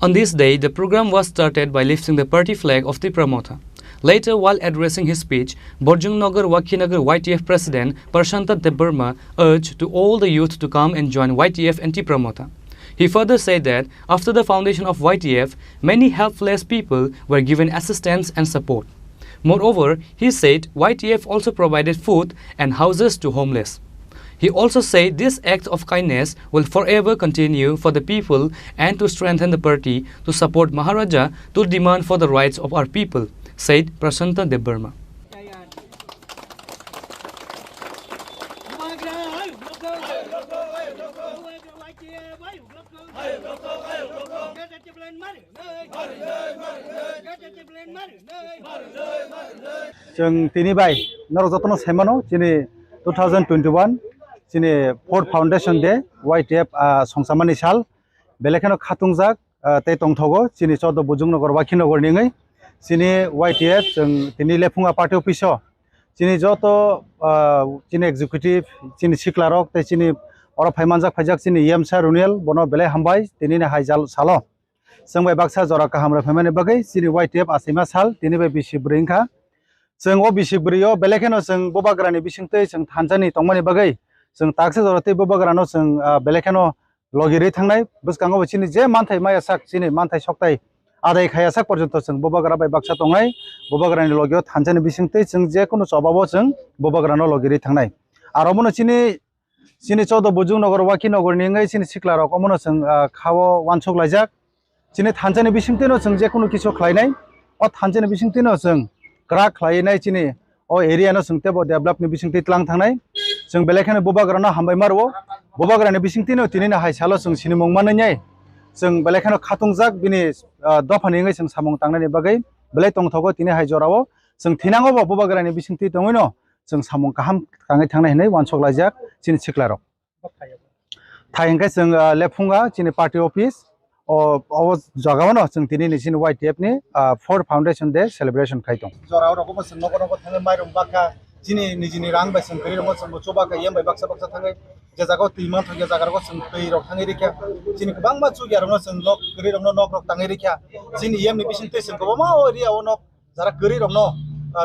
On this day, the program was started by lifting the party flag of Tipramotha. Later, while addressing his speech, Borjung Nagar Wakinagar YTF President Prashanta Deburma urged to all the youth to come and join YTF and Tipramotha. He further said that after the foundation of YTF, many helpless people were given assistance and support. Moreover, he said YTF also provided food and houses to homeless. He also said this act of kindness will forever continue for the people and to strengthen the party to support Maharaja to demand for the rights of our people, said Prashanta Deburma. जों तिनी bye नरजतन सेमनो जिनि 2021 जिनि 4th foundation day YTF संसामानि साल बेलेखानो खातुंजाक ते तंथगो जिनि 14 बुजुंगनगर वाखिनगर निङै जिनि YTF जों तिनी लेफुंगा party अफिसो जिनि जतो जिनि executive जिनि सिक्लारक ते जिनि अर फाइमानजाक फाइजाक जिनि एमसा रुनियल बनो बेले हामबाय तिनिने हाइजाल सालो जों बाय बाक्सा जरा काहामरा फाइमाने बागै जिनि YTF आसिमा साल तिनि बाय बिसि ब्रिंखा जों ओ बिसि ब्रियो बेलेखानो जों बोबाग्रानि बिसिंतै जों थानजानि तंमानि बागै जों ताक्से जरते बोबाग्रानो जों बेलेखानो लगिरि थांनाय बसकांगो बिसिनि जे मानथाय मायासाक जिनि मानथाय सक्ताय आदाय खायासाक पर्यन्त जों बोबाग्रा बाय बाक्सा तंनाय बोबाग्रानि लगियो थानजानि बिसिंतै जों जे कोनो जबाबो जों बोबाग्रानो लगिरि थांनाय आरो मनो जिनि 14 बुजुंगनगर वाखिनगर निङै जिनि सिक्लारक मनो जों खावो वानसक लायजाक जिनि थानजानि बिसिंतैनो जों जे कोनो किसु खालायनाय अ थानजानि बिसिंतैनो जों ग्रा खालायनाय जिनि अ एरियानो जों तेबो डेभलपनि बिसिंतै तलां थांनाय जों बेलेखानो बोबाग्रानो हामबाय मारवो बोबाग्रानि बिसिंतैनो तिनिनो हायसालो जों सिनि मंमानैनाय जों बेलेखानो खातुंजाक बिनि दफानिङै जों सामं तांनायनि बागै बेले तंथगो तिनि हायजरावो जों थिनांगो बोबाग्रानि बिसिंतै दङैनो जों सामं काहाम थाङै थांनाय होनै वानसक लायजाक जिनि सिक्लारक थायंखाय जों लेफुंगा जिनि पार्टी अफिस ओ जगावनो जों तिनि जिनि YTF नि 4th फाउंडेशन डे सेलिब्रेशन खायदों जराव रगो जों नगो नगो थाङै माइरं बाका जिनि निजिनि रां बायसन गरि रगो जों चोबाका येम बाय बाक्सा बाक्सा थाङै जे जागाव तिमान थाङै जागारगो जों दै रग थाङै रिख्या जिनि गोबां मा चुगियारनो जों लग गरि रगनो नग रग थाङै रिख्या जिनि येम नि बिसिन तेसन गोबां मा एरिया अ नग जारा गरि रगनो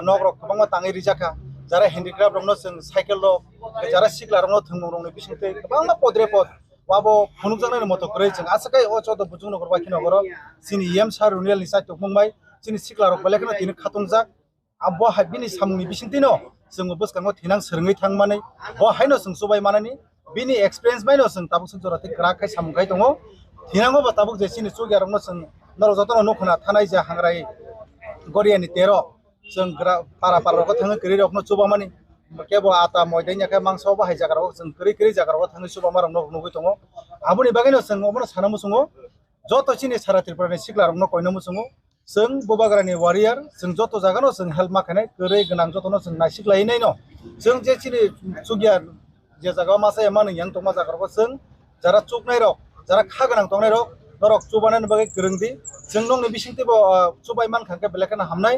नग रग गोबां मा थाङै रिजाका जारा हेन्डिक्राफ्ट रगनो जों साइकेल रग जारा सिक्ला रगनो थंगं रगनो बिसिन ते गोबां मा पद्रेपद वाबो फुनुजानाय मतो गरै जों आसकाय अ 14 बुजुंगनगर वाखिनगर जिनि एम सार रुनियल नि साइट मंबाय जिनि सिक्लारक बेलेखानो तिनि खातुंजाक आबो हाबिनि सामुनि बिसिनतिनो जों बसकांगो थिनां सोरङै थांमानै ब हायनो जों सबाय मानानि बिनि एक्सपीरियंस बायनो जों ताबुक जों जराते ग्राखाय सामुखाय दङ थिनांगो बा ताबुक जे सिनि सुगियारनो जों नरजतन नखना थानाय जे हांराय गरियानि 13 जों पारा पाराखौ थाङो गरि रगनो चोबामानि केबो आता मयदैनिया मांसाव बाहाय जागाराव जों गरि गरि जागाराव थाङै सुबा मारम नगै दङ आबुनि बागैनो जों अमनो साना मुसुङो जतो सिनि सारा त्रिपुरानि सिक्लारनो कयनो मुसुङो जों बोबाग्रानि वारियर जों जतो जागानो जों हेल्प माखानाय गरै गोनां जतनो जों नायसिख्लायनाय न जों जे सिनि सुगिया जे जागाव मासे मानो yang तमा जागाराव जों जारा चुकनाय रक जारा खा गोनां तंनाय रक नरक चुबानानि बागै गोरोंदि जों नंनि बिसिंतिबो चुबाय मानखांके बेलेखाना हामनाय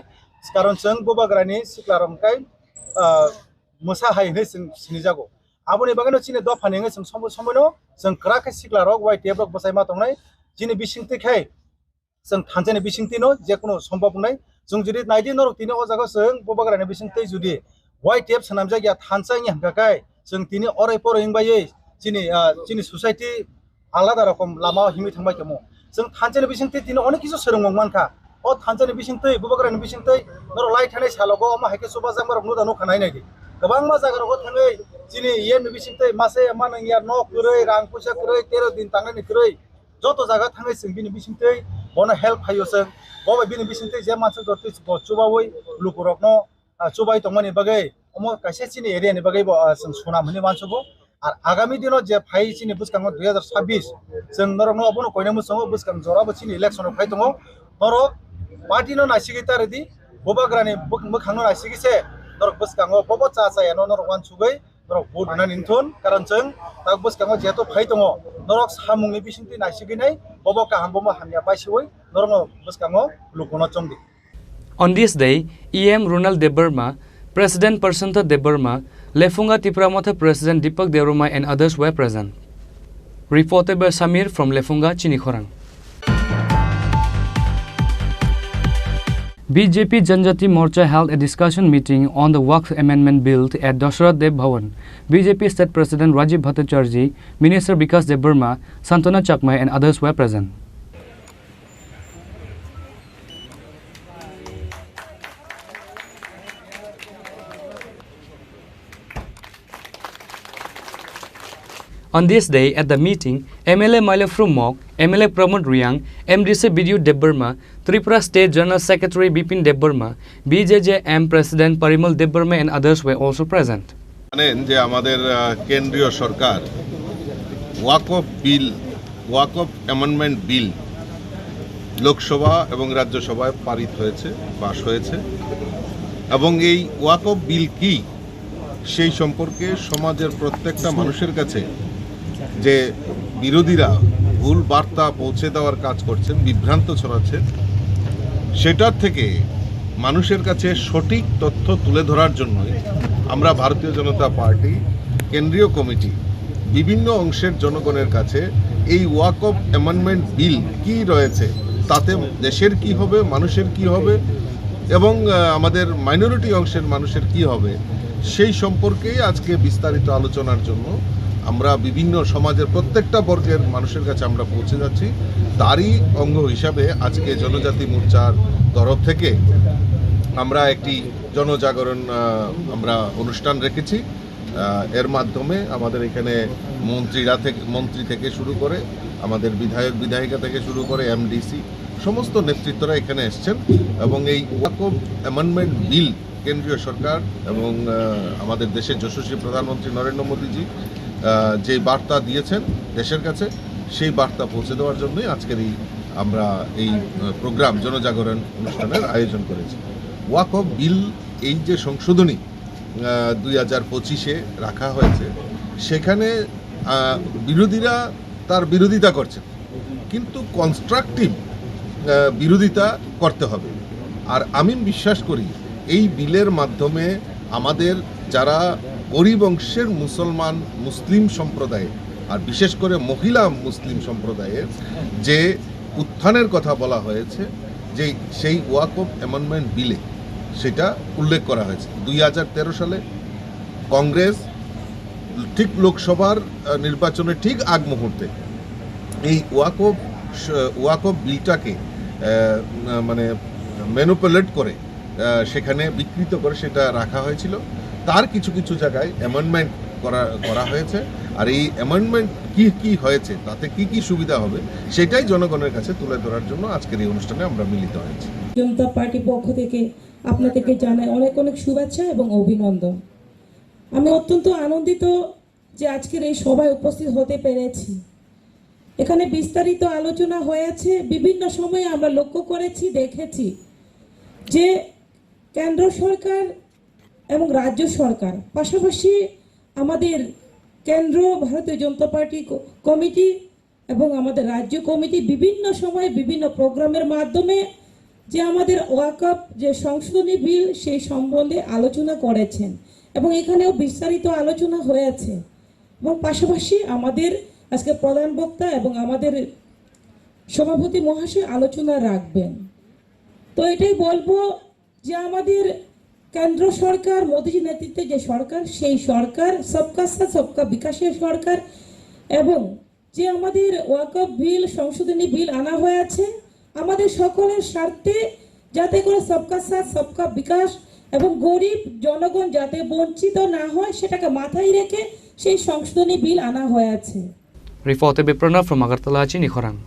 कारण जों बोबाग्रानि सिक्लारमखाय मोसा हायनै जों सिनि जागो आबुनि बागैनो सिनि दफानिङै जों समनो जों क्राके सिक्लारक YTF रक बसाय मा तंनाय जिनि बिसिंतिखाय जों थानजानि बिसिंतिनो जे कोनो सम्भव नै जों जुदि नायदि नरक तिनि अ जागा जों बोबाग्रानि बिसिंति जुदि YTF सनाम जायगा थानसायनि हांकाय जों तिनि अराय परहिंबायै जिनि सोसाइटी आलादा रकम लामा हिमि थांबाय केमो जों थानजानि बिसिंति तिनि अनेक किसु सोरंमं मानखा अ थानजानि बिसिंति बोबाग्रानि बिसिंति नर लाइ थानाय सालगो अमा हायके सुबा जामरक नु दानो खानाय नायदि गोबां मा जागारगो थाङै जिनि येम बिसिंति मासे मानया न गरै रां फैसा गरै 13 दिन थांनायनि गरै जतो जागा थाङै जों बिनि बिसिंति বনো হেল্প হাইও जों बबे बिनि बिसिंते जे मानसि दरति चुबावै लुकुरकनो चुबाय तंमनि बागै अमो कासे चिनि एरियानि बागै जों सुनामनि मानसुबो আর আগামী দিনত যে ফাই চিনি বুসকাং 2026 जों नरकनो अबनो कयना मुसंगो बुसकां जराबो चिनि इलेक्शन फाय दङ नरक पार्टीनो नासिगै तारदि बबाग्रानि मोखांनो नासिगैसे नरक बुसकांगो बबो चाचायानो नरक वान सुगै नरक भोट होना निथुन कारण जों दा बुसकांगो जेतो फाय दङ नरक सामुंनि बिसिंति नासिगैनाय बबो काहाम बमो हामिया पाइसुय नरक बुसकांगो लुकुनो चंदि On this day, EM Ronald Debarma, President Persanta Debarma, Lefunga Tipramotha President Deepak Devruma and others were present. Reported by Samir from Lefunga, Chinikhorang. BJP Janjati Morcha held a discussion meeting on the Waqf Amendment Bill at Dasharath Dev Bhavan. BJP State President Rajiv Bhattacharjee, Minister Vikas Debarma, Santana Chakmai and others were present. On this day, at the meeting, MLA Maile Frumok, MLA Pramod Riang, MDC Bidyu Debarma, Tripura State General Secretary Bipin Debarma, BJJM President Parimal Debarma and others were also present. জানেন যে আমাদের কেন্দ্রীয় সরকার ওয়াকফ amendment bill Lok Sabha এবং রাজ্যসভায় পারিত হয়েছে, pass হয়েছে এবং এই ওয়াকফ বিল কি সেই সম্পর্কে সমাজের প্রত্যেকটা মানুষের কাছে যে বিরোধীরা ভুল বার্তা পৌঁছে দেওয়ার কাজ করছেন, বিভ্রান্ত ছড়াচ্ছেন, সেটার থেকে মানুষের কাছে সঠিক তথ্য তুলে ধরার জন্যই আমরা ভারতীয় জনতা পার্টি কেন্দ্রীয় কমিটি বিভিন্ন অংশের জনগণের কাছে এই ওয়াকফ অ্যামেন্ডমেন্ট বিল কি রয়েছে, তাতে দেশের কি হবে, মানুষের কি হবে এবং আমাদের মাইনরিটি অংশের মানুষের কি হবে সেই সম্পর্কেই আজকে বিস্তারিত আলোচনার জন্য আমরা বিভিন্ন সমাজের প্রত্যেকটা বর্গের মানুষের কাছে আমরা পৌঁছে যাচ্ছি। তারই অঙ্গ হিসাবে আজকে জনজাতি মোর্চার তরফ থেকে আমরা একটি জনজাগরণ আমরা অনুষ্ঠান রেখেছি। এর মাধ্যমে আমাদের এখানে মন্ত্রী থেকে শুরু করে আমাদের বিধায়ক বিধায়িকা থেকে শুরু করে এমডিসি সমস্ত নেতৃত্বরা এখানে এসছেন এবং এই ওয়াকফ অ্যামেন্ডমেন্ট বিল কেন্দ্রীয় সরকার এবং আমাদের দেশের যশস্বী প্রধানমন্ত্রী নরেন্দ্র মোদীজি যে বার্তা দিয়েছেন দেশের কাছে সেই বার্তা পৌঁছে দেওয়ার জন্যই আজকের আমরা এই প্রোগ্রাম জনজাগরণ অনুষ্ঠানের আয়োজন করেছি। ওয়াকফ বিল এই যে সংশোধনী 2025-এ রাখা হয়েছে সেখানে বিরোধীরা তার বিরোধিতা করছেন, কিন্তু কনস্ট্রাকটিভ বিরোধিতা করতে হবে। আর আমি বিশ্বাস করি এই বিলের মাধ্যমে আমাদের যারা গরিব অংশের মুসলিম সম্প্রদায়ের আর বিশেষ করে মহিলা মুসলিম সম্প্রদায়ের যে উত্থানের কথা বলা হয়েছে, যে সেই ওয়াকফ অ্যামেন্ডমেন্ট বিলে সেটা উল্লেখ করা হয়েছে। 2013 সালে কংগ্রেস ঠিক লোকসভার নির্বাচনের ঠিক আগ মুহূর্তে এই ওয়াকফ বিলটাকে মানে ম্যানিপুলেট করে সেখানে বিকৃত করে সেটা রাখা হয়েছিল। তার কিছু কিছু জায়গায় অ্যামেন্ডমেন্ট করা হয়েছে, আর এই অ্যামেন্ডমেন্ট কি হয়েছে, তাতে কি সুবিধা হবে সেটাই জনগণের কাছে তুলে ধরার জন্য আজকের এই অনুষ্ঠানে আমরা মিলিত হয়েছি। জনতা পার্টির পক্ষ থেকে আপনাদেরকে জানাই অনেক অনেক শুভেচ্ছা এবং অভিনন্দন। আমি অত্যন্ত আনন্দিত যে আজকের এই সভায় উপস্থিত হতে পেরেছি। এখানে বিস্তারিত আলোচনা হয়েছে, বিভিন্ন সময়ে আমরা লক্ষ্য করেছি, দেখেছি যে কেন্দ্র সরকার এবং রাজ্য সরকার পাশাপাশি আমাদের কেন্দ্র ভারতীয় জনতা পার্টি কমিটি এবং আমাদের রাজ্য কমিটি বিভিন্ন সময়ে বিভিন্ন প্রোগ্রামের মাধ্যমে যে আমাদের ওয়াকফ যে সংশোধনী বিল সেই সম্বন্ধে আলোচনা করেছেন এবং এখানেও বিস্তারিত আলোচনা হয়েছে এবং পাশাপাশি আমাদের আজকে প্রধান বক্তা এবং আমাদের সভাপতি মহাশয় আলোচনা রাখবেন। তো এটাই বলবো যে আমাদের কেন্দ্র সরকার মোদীজির নেতৃত্বে যে সরকার, সেই সরকার সবকা সাথ সবকা বিকাশের সরকার এবং যে আমাদের ওয়াকফ বিল সংশোধনী বিল আনা হয়েছে আমাদের সকলের স্বার্থে, যাতে করে সবকা সাথ সবকা বিকাশ এবং গরিব জনগণ যাতে বঞ্চিত না হয় সেটাকে মাথায় রেখে সেই সংশোধনী বিল আনা হয়েছে। Reported by Pranav from Agartala, Chinikhorang.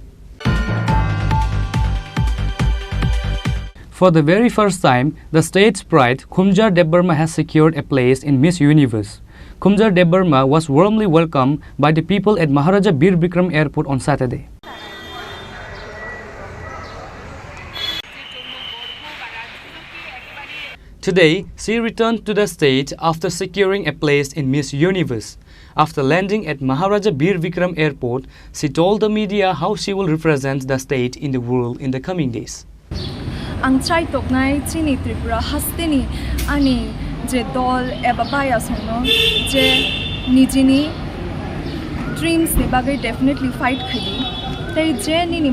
For the very first time, the state's pride, Khumjar Debbarma, has secured a place in Miss Universe. Khumjar Debbarma was warmly welcomed by the people at Maharaja Bir Bikram Airport on Saturday. Today, she returned to the state after securing a place in Miss Universe. After landing at Maharaja Bir Bikram Airport, she told the media how she will represent the state in the world in the coming days. Ang try toknai chini Tripura hasteni ani je dol eba bias hono je nijini dreams ni bagai definitely fight khali tai je ni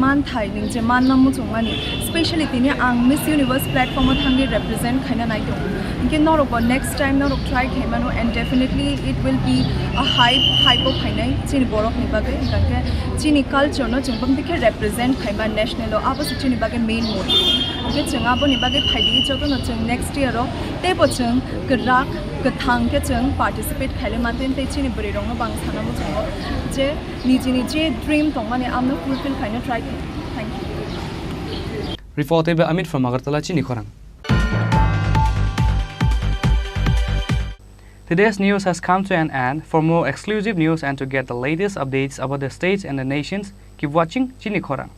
man thai ning je man namu chungani especially tini ang Miss Universe platform thangi represent khaina nai to inke norok next time norok try khemano and definitely it will be a hype of khainai chini borok ni bagai kanke chini culture no chungpam dikhe represent khaima national abo chini bagai main motive ke chunga bo ni bagai phaidi choto no chung next year ro te bo chung grak gathang ke chung participate khale maten te chini buri rong no bang thana mo chung je nijini je dream tongmani amno fulfill khaina try thank you. Reported by Amit from Agartala, Chini Khorang. Today's news has come to an end. For more exclusive news and to get the latest updates about the states and the nations, keep watching Chini Khorang.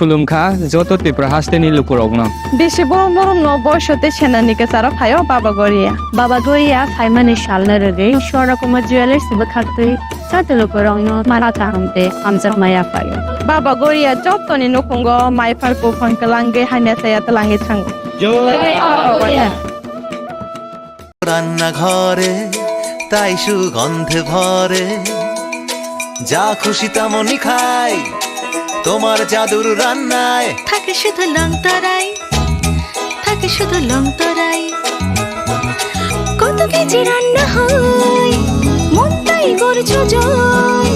खुलुमखा जत त्रिपुरा हास्टेनि लुकुरगनो बेसे बरम बरम न बयसते सेनानिके सारा फायो बाबा गोरिया फाइमानि सालना रगे शरकमा jewellers बखारते साते लुकुरगनो माराता हमते आमजा माया फायो बाबा गोरिया जतनि नखंगो माइफारको फंकलांगे हाने साया तलांगे थांगो রান্না ঘরে তাই সুগন্ধে ভরে যা খুশি তেমনই খাই তোমার জাদুর রান্নায় থাকে শুধু লং তরাই কত কেজি রান্না হয় মন তাই করছো জয়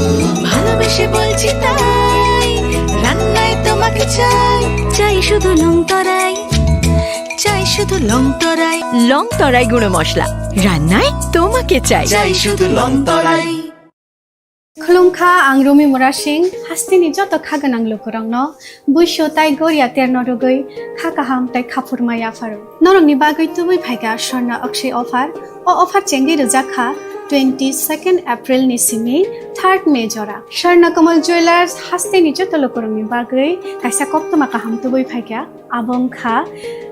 ভালোবেসে বলছি তাই রান্নায় তোমাকে চাই শুধু লং তরাই গুঁড়ো মশলা রান্নায় তোমাকে চাই শুধু লং তরাই Khulumkha ang Rumi Murashing hastini joto khaganang lukurangno buisho tai goria terno rogoi khakaham tai khapurmaya faru norong ni bagoi tubui phaiga sorna akshay offer o offer chengi rejakha 22nd April ni simi 3rd May jora Sharna Kamal Jewelers hastini joto lukurang ni bagoi kaisa koptoma kaham tubui phaiga abong kha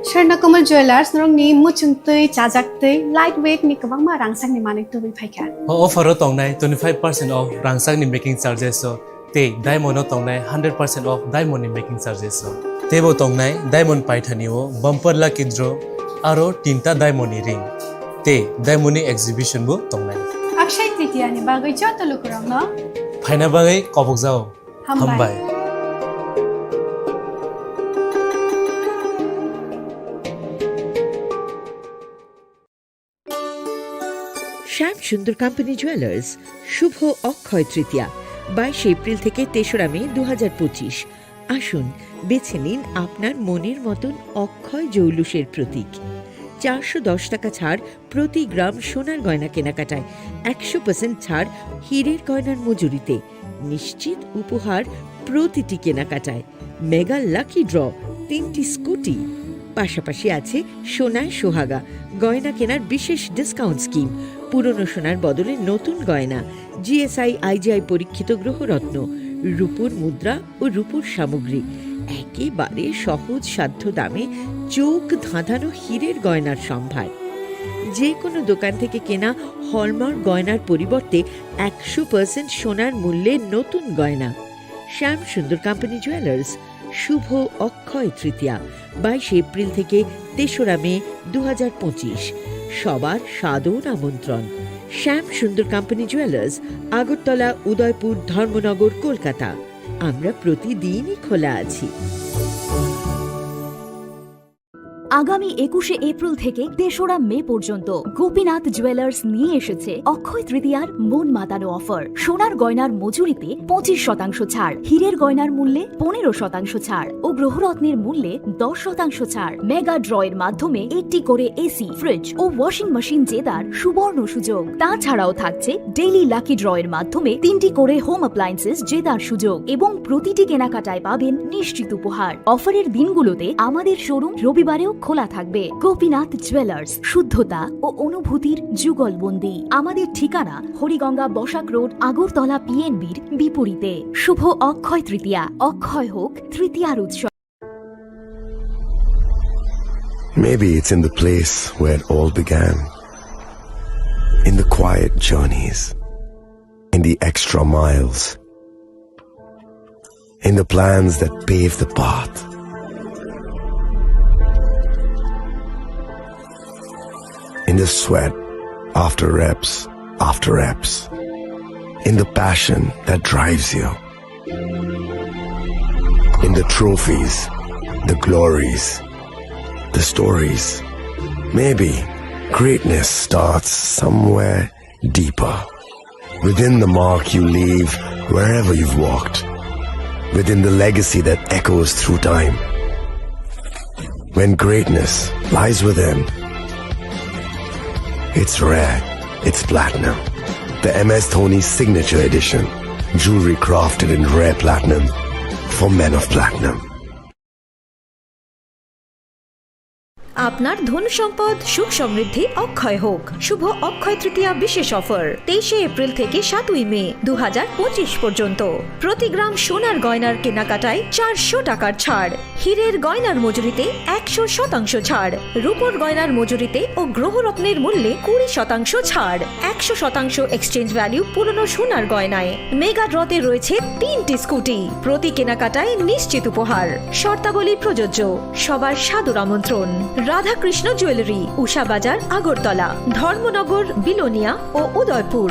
Sharna Kamal Jewelers norong ni muchungtui chajaktui lightweight ni kabangma rangsang ni manik tubui phaiga offer tongnai 25% off rangsang ni making charges so te diamond tongnai 100% off diamond ni making charges so tebo tongnai diamond paithani o bumper la kidro aro tinta diamond ni ring te diamond ni exhibition bo tongnai Akshay Tritiya ni bagoi joto lukurangno phaina bagai kobok jao hambai শ্যাম সুন্দর company jewellers শুভ Akshaya Tritiya 22 April থেকে 3রা মে 2025 আসুন বেছে নিন আপনার মনের মতন অক্ষয় জৌলুসের প্রতীক 410 টাকা ছাড় প্রতি গ্রাম সোনার গয়না কেনাকাটায় 100% ছাড় হীরের গয়নার মজুরিতে নিশ্চিত উপহার প্রতিটি কেনাকাটায় মেগা লাকি ড্র 3টি স্কুটি পাশাপাশি আছে সোনায় সোহাগা গয়না কেনার বিশেষ ডিসকাউন্ট স্কিম পুরনো সোনার বদলে নতুন গয়না জিএসআই আইজিআই পরীক্ষিত গ্রহরত্ন রূপোর মুদ্রা ও রূপোর সামগ্রী একেবারে সহজ সাধ্য দামে চোখ ধাঁধানো হীরের গয়নার সম্ভার যে কোনো দোকান থেকে কেনা হলমার্ক গয়নার পরিবর্তে 100% সোনার মূল্যে নতুন গয়না শ্যাম সুন্দর কোম্পানি জুয়েলার্স শুভ অক্ষয় তৃতীয়া 22 এপ্রিল থেকে 3রা মে 2025 সবার সাদর আমন্ত্রণ শ্যাম সুন্দর কোম্পানি জুয়েলার্স আগরতলা উদয়পুর ধর্মনগর কলকাতা আমরা প্রতিদিনই খোলা আছি। আগামী 21শে এপ্রিল থেকে 3রা মে পর্যন্ত গোপীনাথ জুয়েলার্স নিয়ে এসেছে অক্ষয় তৃতীয়ার মন মাতানো অফার। সোনার গয়নার মজুরিতে 25% ছাড়, হীরের গয়নার মূল্যে 15% ছাড় ও গ্রহরত্নের মূল্যে 10% ছাড়। মেগা ড্রয়ের মাধ্যমে একটি করে এসি, ফ্রিজ ও ওয়াশিং মেশিন জেতার সুবর্ণ সুযোগ। তাছাড়াও থাকছে ডেইলি লাকি ড্রয়ের মাধ্যমে 3টি করে হোম অ্যাপ্লায়েন্সেস জেতার সুযোগ এবং প্রতিটি কেনাকাটায় পাবেন নিশ্চিত উপহার। অফারের দিনগুলোতে আমাদের শোরুম রবিবারেও খোলা থাকবে। গোপীনাথ জুয়েলার্স, শুদ্ধতা ও অনুভূতির যুগলবন্দি। আমাদের ঠিকানা হরিগঙ্গা বসাক রোড, আগরতলা পিএনবির বিপরীতে। শুভ অক্ষয় তৃতীয়া, অক্ষয় হোক তৃতীয়ার উৎসব। Maybe it's in the place where it all began. In the quiet journeys. In the extra miles. In the plans that pave the path. In the sweat after reps, in the passion that drives you, in the trophies, the glories, the stories. Maybe greatness starts somewhere deeper, within the mark you leave wherever you've walked, within the legacy that echoes through time. When greatness lies within, it's rare, it's platinum. The MS Dhoni Signature Edition. Jewelry crafted in rare platinum for men of platinum. আপনার ধন সম্পদ সুখ সমৃদ্ধি অক্ষয় হোক। শুভ অক্ষয় তৃতীয়া বিশেষ offer 23শে April থেকে 7ই মে 2025 পর্যন্ত। প্রতি গ্রাম সোনার গয়নার কেনাকাটায় 400 টাকার ছাড়, হীরের গয়নার মজুরিতে 100% ছাড়, রূপোর গয়নার মজুরিতে ও গ্রহরত্নের মূল্যে 20% ছাড়, 100% এক্সচেঞ্জ ভ্যালু পুরনো সোনার গয়নায়। মেগা ড্রতে রয়েছে 3টি স্কুটি, প্রতি কেনাকাটায় নিশ্চিত উপহার। শর্তাবলী প্রযোজ্য। সবার সাদর আমন্ত্রণ। রাধাকৃষ্ণ জুয়েলারি, উষা বাজার, আগরতলা, ধর্মনগর, বিলোনিয়া ও উদয়পুর।